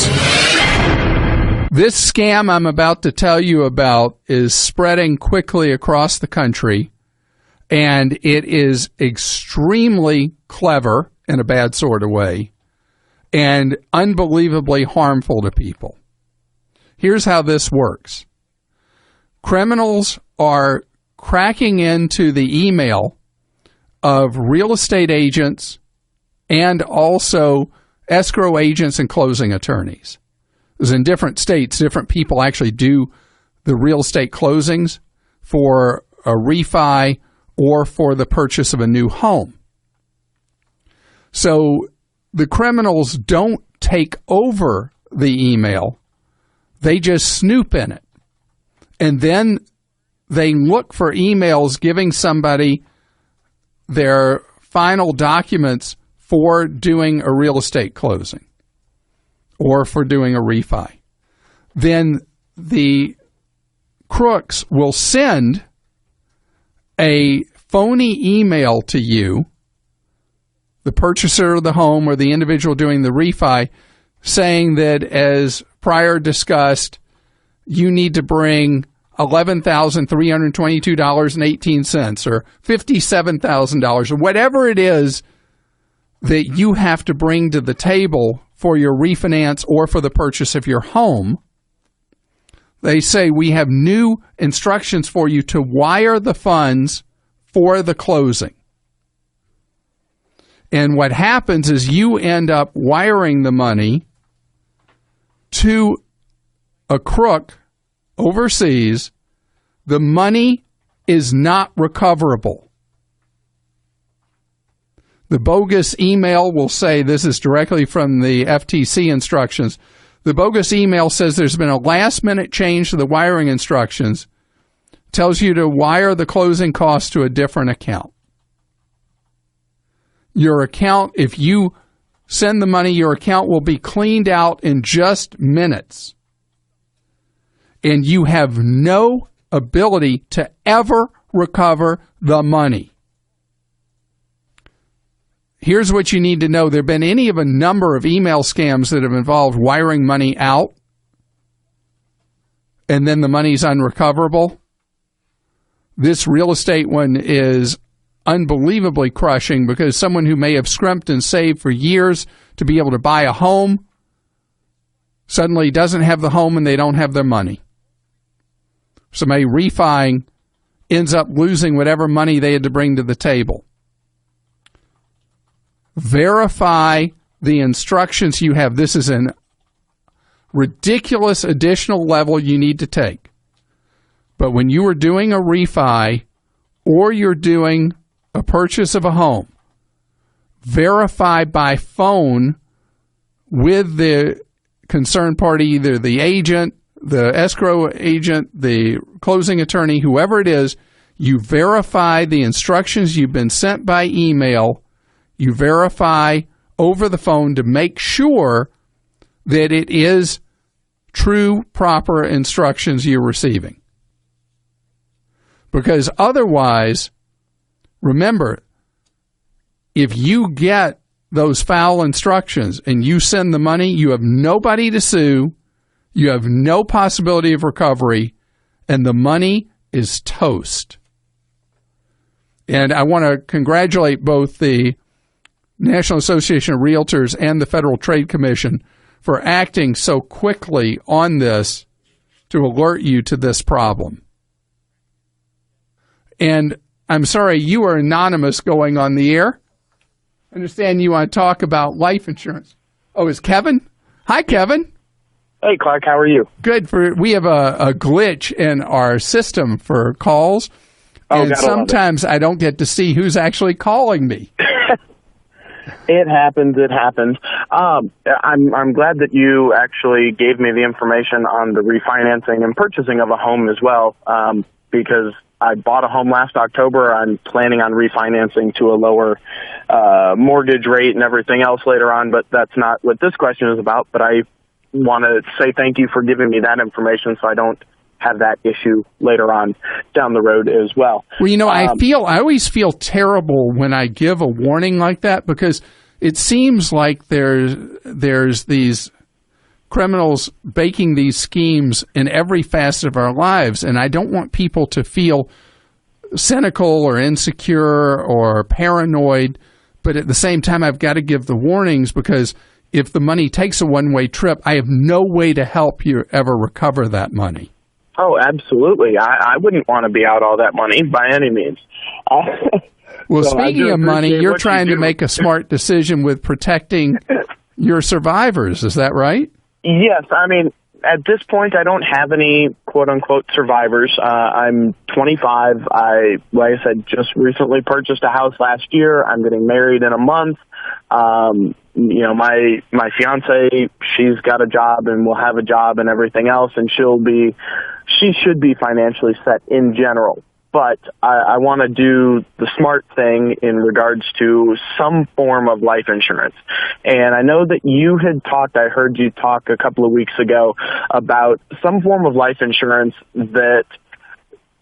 This scam I'm about to tell you about is spreading quickly across the country, and it is extremely clever in a bad sort of way and unbelievably harmful to people. Here's how this works. Criminals are cracking into the email of real estate agents and also escrow agents and closing attorneys. Because in different states, different people actually do the real estate closings for a refi or for the purchase of a new home. So the criminals don't take over the email. They just snoop in it. And then they look for emails giving somebody their final documents for doing a real estate closing or for doing a refi. Then the crooks will send a phony email to you, the purchaser of the home or the individual doing the refi, saying that, as prior discussed, you need to bring $11,322.18 or $57,000 or whatever it is that you have to bring to the table for your refinance or for the purchase of your home, they say we have new instructions for you to wire the funds for the closing. And what happens is you end up wiring the money to a crook overseas. The money is not recoverable. The bogus email will say, this is directly from the FTC instructions, the bogus email says there's been a last-minute change to the wiring instructions, tells you to wire the closing costs to a different account. Your account, if you send the money, your account will be cleaned out in just minutes. And you have no ability to ever recover the money. Here's what you need to know. There have been any of a number of email scams that have involved wiring money out, and then the money's unrecoverable. This real estate one is unbelievably crushing because someone who may have scrimped and saved for years to be able to buy a home suddenly doesn't have the home and they don't have their money. Somebody refining ends up losing whatever money they had to bring to the table. Verify the instructions you have. This is a ridiculous additional level you need to take. But when you are doing a refi or you're doing a purchase of a home, verify by phone with the concerned party, either the agent, the escrow agent, the closing attorney, whoever it is. You verify the instructions you've been sent by email. You verify over the phone to make sure that it is true, proper instructions you're receiving. Because otherwise, remember, if you get those foul instructions and you send the money, you have nobody to sue, you have no possibility of recovery, and the money is toast. And I want to congratulate both the National Association of Realtors and the Federal Trade Commission for acting so quickly on this to alert you to this problem. And I'm sorry, you are anonymous going on the air. I understand you want to talk about life insurance. Oh, is Kevin? Hi, Kevin. Hey, Clark, how are you? Good. We have a glitch in our system for calls, and sometimes I don't get to see who's actually calling me. It happens. I'm glad that you actually gave me the information on the refinancing and purchasing of a home as well, because I bought a home last October. I'm planning on refinancing to a lower mortgage rate and everything else later on, but that's not what this question is about. But I want to say thank you for giving me that information so I don't have that issue later on down the road as well. Well, you know, I always feel terrible when I give a warning like that because it seems like there's these criminals baking these schemes in every facet of our lives, and I don't want people to feel cynical or insecure or paranoid, but at the same time I've got to give the warnings because if the money takes a one-way trip, I have no way to help you ever recover that money. Oh, absolutely. I wouldn't want to be out all that money by any means. Well, so speaking of money, you're trying to make a smart decision with protecting your survivors. Is that right? Yes. I mean, at this point, I don't have any quote-unquote survivors. I'm 25. Like I said, just recently purchased a house last year. I'm getting married in a month. You know, my fiance, she's got a job and will have a job and everything else, and she should be financially set in general. But I want to do the smart thing in regards to some form of life insurance. And I know that you had talked, I heard you talk a couple of weeks ago about some form of life insurance that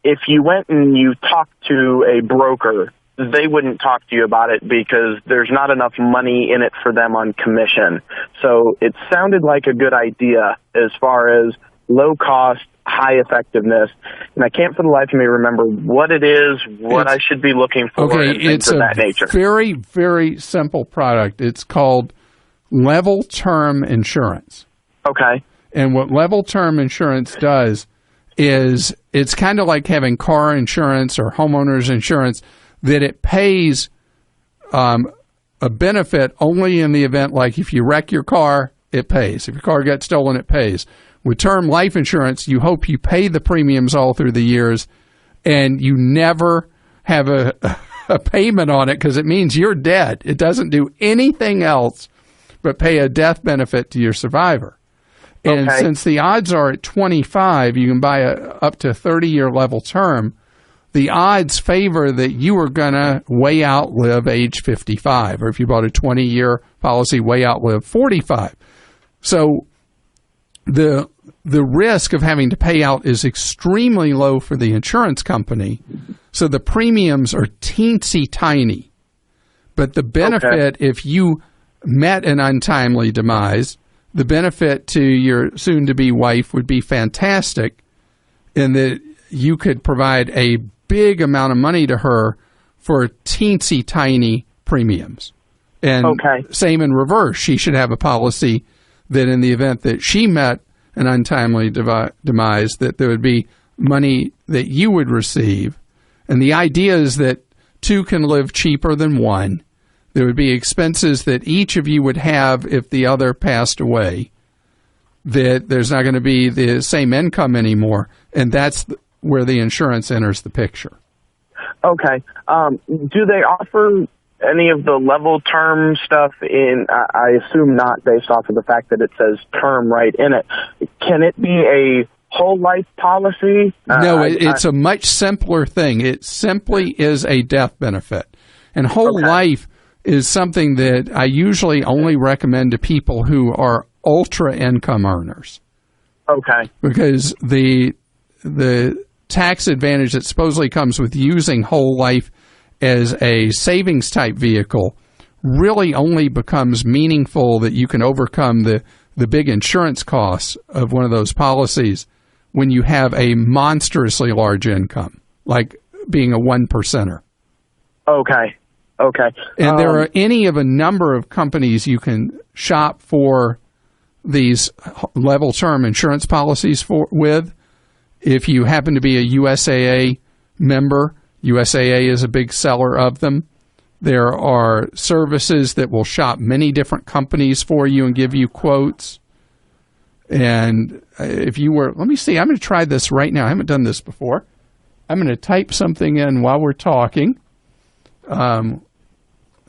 if you went and you talked to a broker, they wouldn't talk to you about it because there's not enough money in it for them on commission. So it sounded like a good idea as far as low cost, high effectiveness, and I can't for the life of me remember what it is, what I should be looking for, and things of that nature. It's a very, very simple product. It's called level term insurance. Okay. And what level term insurance does is it's kind of like having car insurance or homeowners insurance, that it pays a benefit only in the event, like if you wreck your car, it pays. If your car gets stolen, it pays. With term life insurance, you hope you pay the premiums all through the years and you never have a payment on it, because it means you're dead. It doesn't do anything else but pay a death benefit to your survivor. And since the odds are at 25, you can buy up to 30-year level term. The odds favor that you are going to way outlive age 55, or if you bought a 20-year policy, way outlive 45. So the risk of having to pay out is extremely low for the insurance company. So the premiums are teensy tiny. But the benefit, if you met an untimely demise, the benefit to your soon-to-be wife would be fantastic, in that you could provide a big amount of money to her for teensy tiny premiums. And same in reverse. She should have a policy that in the event that she met an untimely demise, that there would be money that you would receive. And the idea is that two can live cheaper than one. There would be expenses that each of you would have if the other passed away, that there's not going to be the same income anymore. And that's where the insurance enters the picture. Okay. Do they offer any of the level term stuff in, I assume not, based off of the fact that it says term right in it. Can it be a whole life policy? No, it's a much simpler thing. It simply is a death benefit. And whole life is something that I usually only recommend to people who are ultra income earners. Okay. Because the tax advantage that supposedly comes with using whole life as a savings type vehicle really only becomes meaningful that you can overcome the big insurance costs of one of those policies when you have a monstrously large income, like being a 1%er. Okay. And there are any of a number of companies you can shop for these level term insurance policies with. If you happen to be a USAA member, USAA is a big seller of them. There are services that will shop many different companies for you and give you quotes. And if you were, let me see, I'm going to try this right now. I haven't done this before. I'm going to type something in while we're talking. Let's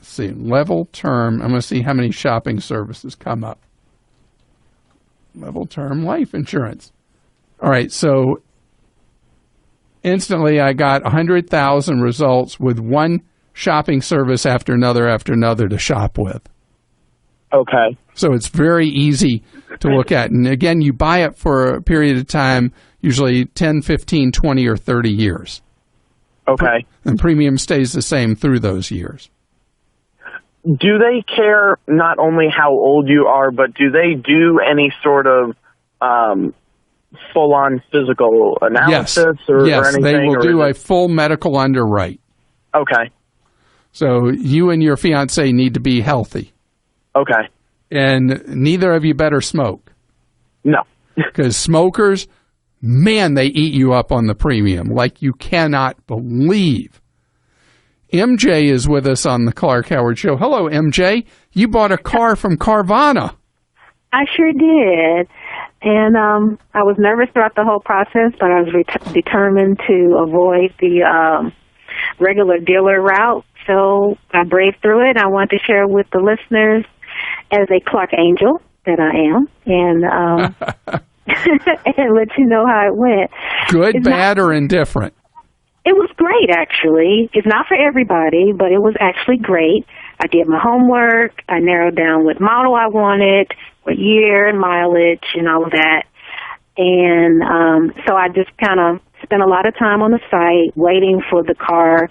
see, level term. I'm going to see how many shopping services come up. Level term life insurance. All right, so instantly I got 100,000 results with one shopping service after another to shop with. Okay. So it's very easy to look at. And again, you buy it for a period of time, usually 10, 15, 20, or 30 years. Okay. And premium stays the same through those years. Do they care not only how old you are, but do they do any sort of full-on physical analysis or anything? They will do a full medical underwrite. Okay. So you and your fiance need to be healthy. Okay. And neither of you better smoke. No. Because smokers, man, they eat you up on the premium like you cannot believe. MJ is with us on the Clank Howard Show. Hello, MJ. You bought a car from Carvana. I sure did. And I was nervous throughout the whole process, but I was determined to avoid the regular dealer route. So I braved through it. I want to share with the listeners as a Clark Angel that I am, and and let you know how it went. Good, bad, or indifferent? It was great, actually. It's not for everybody, but it was actually great. I did my homework. I narrowed down what model I wanted, what year and mileage and all of that. And so I just kind of spent a lot of time on the site waiting for the car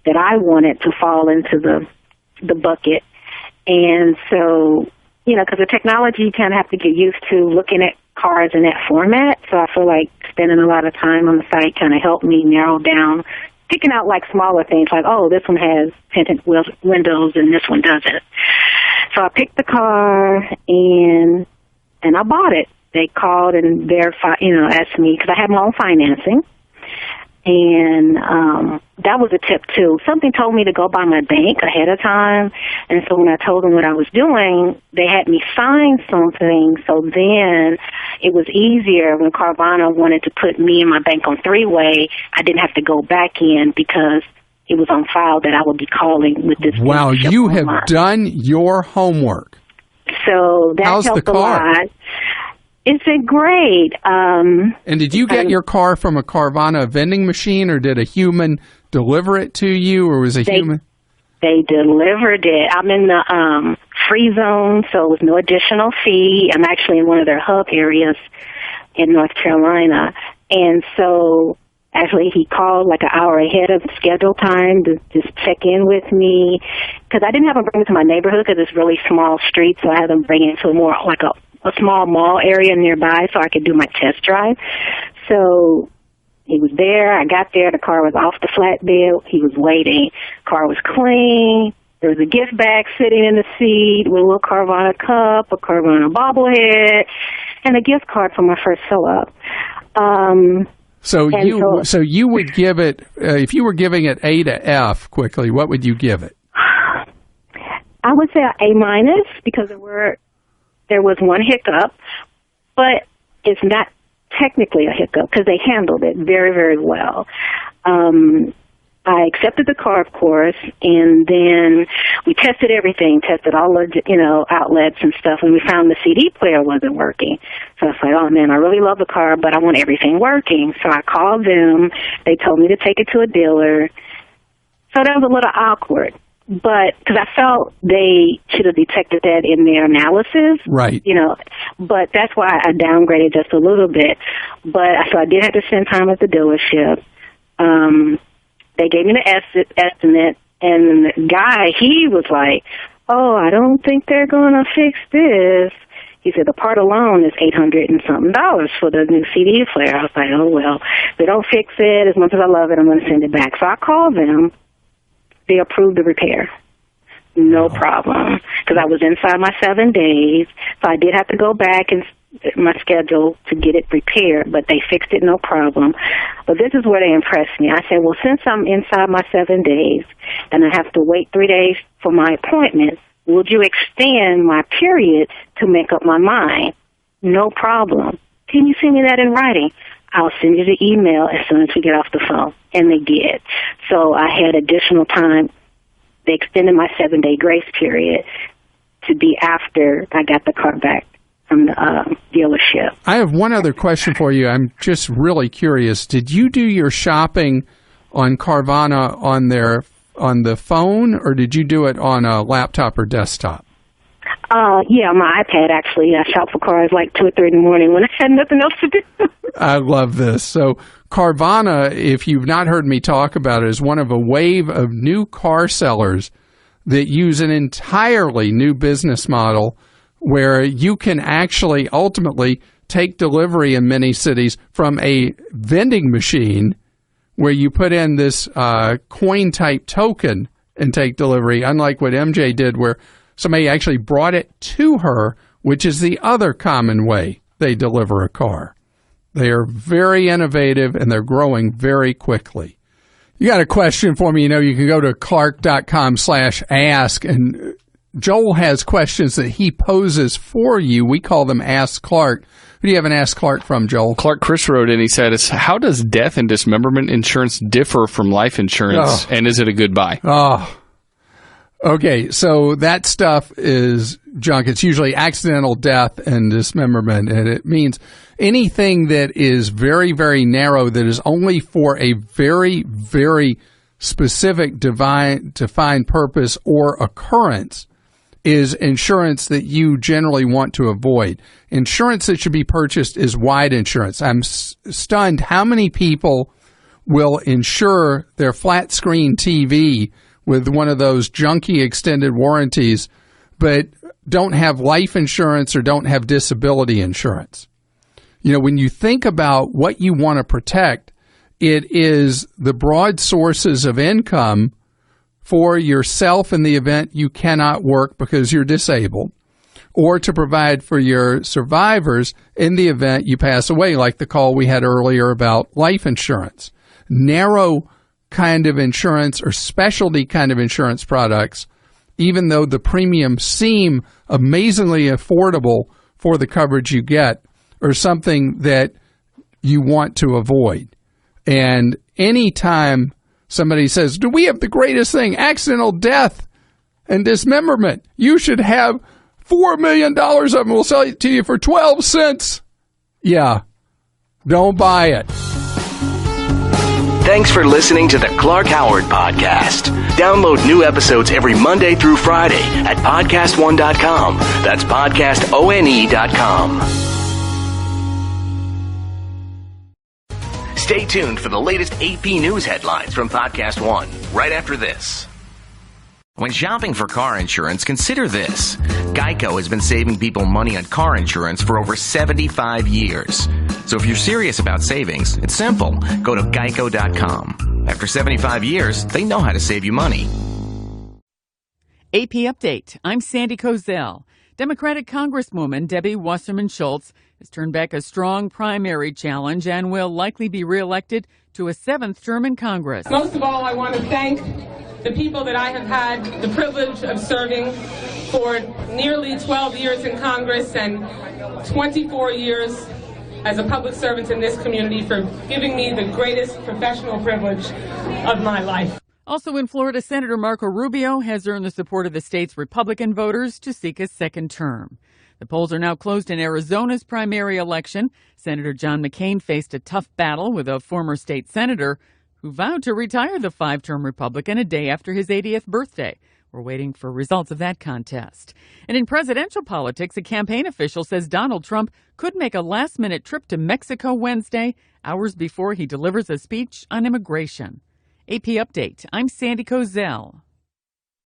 that I wanted to fall into the bucket. And so, you know, because the technology, you kind of have to get used to looking at cars in that format. So I feel like spending a lot of time on the site kind of helped me narrow down, picking out like smaller things like, oh, this one has tinted windows and this one doesn't. So I picked the car and I bought it. They called and verified, asked me, because I had my own financing. And that was a tip, too. Something told me to go by my bank ahead of time. And so when I told them what I was doing, they had me sign something. So then it was easier when Carvana wanted to put me and my bank on three-way. I didn't have to go back in because it was on file that I would be calling with this. Wow, you have done your homework. So that helped a lot. It's great. And did you get your car from a Carvana vending machine, or did a human deliver it to you, or was a human? They delivered it. I'm in the free zone, so it was no additional fee. I'm actually in one of their hub areas in North Carolina. And so actually he called like an hour ahead of the scheduled time to just check in with me, because I didn't have him bring it to my neighborhood because it's really small streets, so I had him bring it to more like a small mall area nearby so I could do my test drive. So he was there. I got there. The car was off the flatbed. He was waiting. Car was clean. There was a gift bag sitting in the seat with a little Carvana cup, a Carvana bobblehead, and a gift card for my first fill-up. So you would give it, if you were giving it A to F quickly, what would you give it? I would say A- because there was one hiccup, but it's not technically a hiccup because they handled it very, very well. I accepted the car, of course, and then we tested everything, tested all the, outlets and stuff, and we found the CD player wasn't working. So I was like, oh, man, I really love the car, but I want everything working. So I called them. They told me to take it to a dealer. So that was a little awkward. But because I felt they should have detected that in their analysis, right? But that's why I downgraded just a little bit. But so I did have to spend time at the dealership. They gave me the estimate, and the guy, he was like, "Oh, I don't think they're going to fix this." He said the part alone is $800 and something for the new CD player. I was like, "Oh well, if they don't fix it, as much as I love it, I'm going to send it back." So I called them. They approved the repair. No problem. Because I was inside my 7 days. So I did have to go back in my schedule to get it repaired, but they fixed it, no problem. But this is where they impressed me. I said, well, since I'm inside my 7 days and I have to wait 3 days for my appointment, would you extend my period to make up my mind? No problem. Can you send me that in writing? I'll send you the email as soon as we get off the phone. And they did. So I had additional time. They extended my 7-day grace period to be after I got the car back from the dealership. I have one other question for you. I'm just really curious. Did you do your shopping on Carvana on the phone, or did you do it on a laptop or desktop? Yeah, my iPad, actually. I shop for cars like 2 or 3 in the morning when I had nothing else to do. I love this. So Carvana, if you've not heard me talk about it, is one of a wave of new car sellers that use an entirely new business model where you can actually ultimately take delivery in many cities from a vending machine where you put in this coin-type token and take delivery, unlike what MJ did where somebody actually brought it to her, which is the other common way they deliver a car. They are very innovative, and they're growing very quickly. You got a question for me? You can go to clark.com/ask, and Joel has questions that he poses for you. We call them Ask Clark. Who do you have an Ask Clark from, Joel? Clark Chris wrote in, he said, how does death and dismemberment insurance differ from life insurance, and is it a good buy? Okay, so that stuff is junk. It's usually accidental death and dismemberment, and it means anything that is very, very narrow, that is only for a very, very specific defined purpose or occurrence, is insurance that you generally want to avoid. Insurance that should be purchased is wide insurance. I'm stunned how many people will insure their flat screen TV with one of those junky extended warranties, but don't have life insurance or don't have disability insurance. When you think about what you want to protect, it is the broad sources of income for yourself in the event you cannot work because you're disabled, or to provide for your survivors in the event you pass away, like the call we had earlier about life insurance. Narrow kind of insurance or specialty kind of insurance products, even though the premiums seem amazingly affordable for the coverage you get, are something that you want to avoid. And anytime somebody says, do we have the greatest thing, accidental death and dismemberment, you should have $4 million of them, we'll sell it to you for 12 cents. Yeah, don't buy it. Thanks for listening to the Clark Howard Podcast. Download new episodes every Monday through Friday at podcastone.com. That's podcastone.com. Stay tuned for the latest AP News headlines from Podcast One right after this. When shopping for car insurance, consider this. Geico has been saving people money on car insurance for over 75 years. So if you're serious about savings, it's simple. Go to geico.com. After 75 years, they know how to save you money. AP Update. I'm Sandy Kozel. Democratic Congresswoman Debbie Wasserman Schultz has turned back a strong primary challenge and will likely be reelected to a 7th term in Congress. Most of all, I want to thank the people that I have had the privilege of serving for nearly 12 years in Congress and 24 years as a public servant in this community for giving me the greatest professional privilege of my life. Also in Florida, Senator Marco Rubio has earned the support of the state's Republican voters to seek a second term. The polls are now closed in Arizona's primary election. Senator John McCain faced a tough battle with a former state senator who vowed to retire the 5-term Republican a day after his 80th birthday. We're waiting for results of that contest. And in presidential politics, a campaign official says Donald Trump could make a last-minute trip to Mexico Wednesday, hours before he delivers a speech on immigration. AP Update. I'm Sandy Kozel.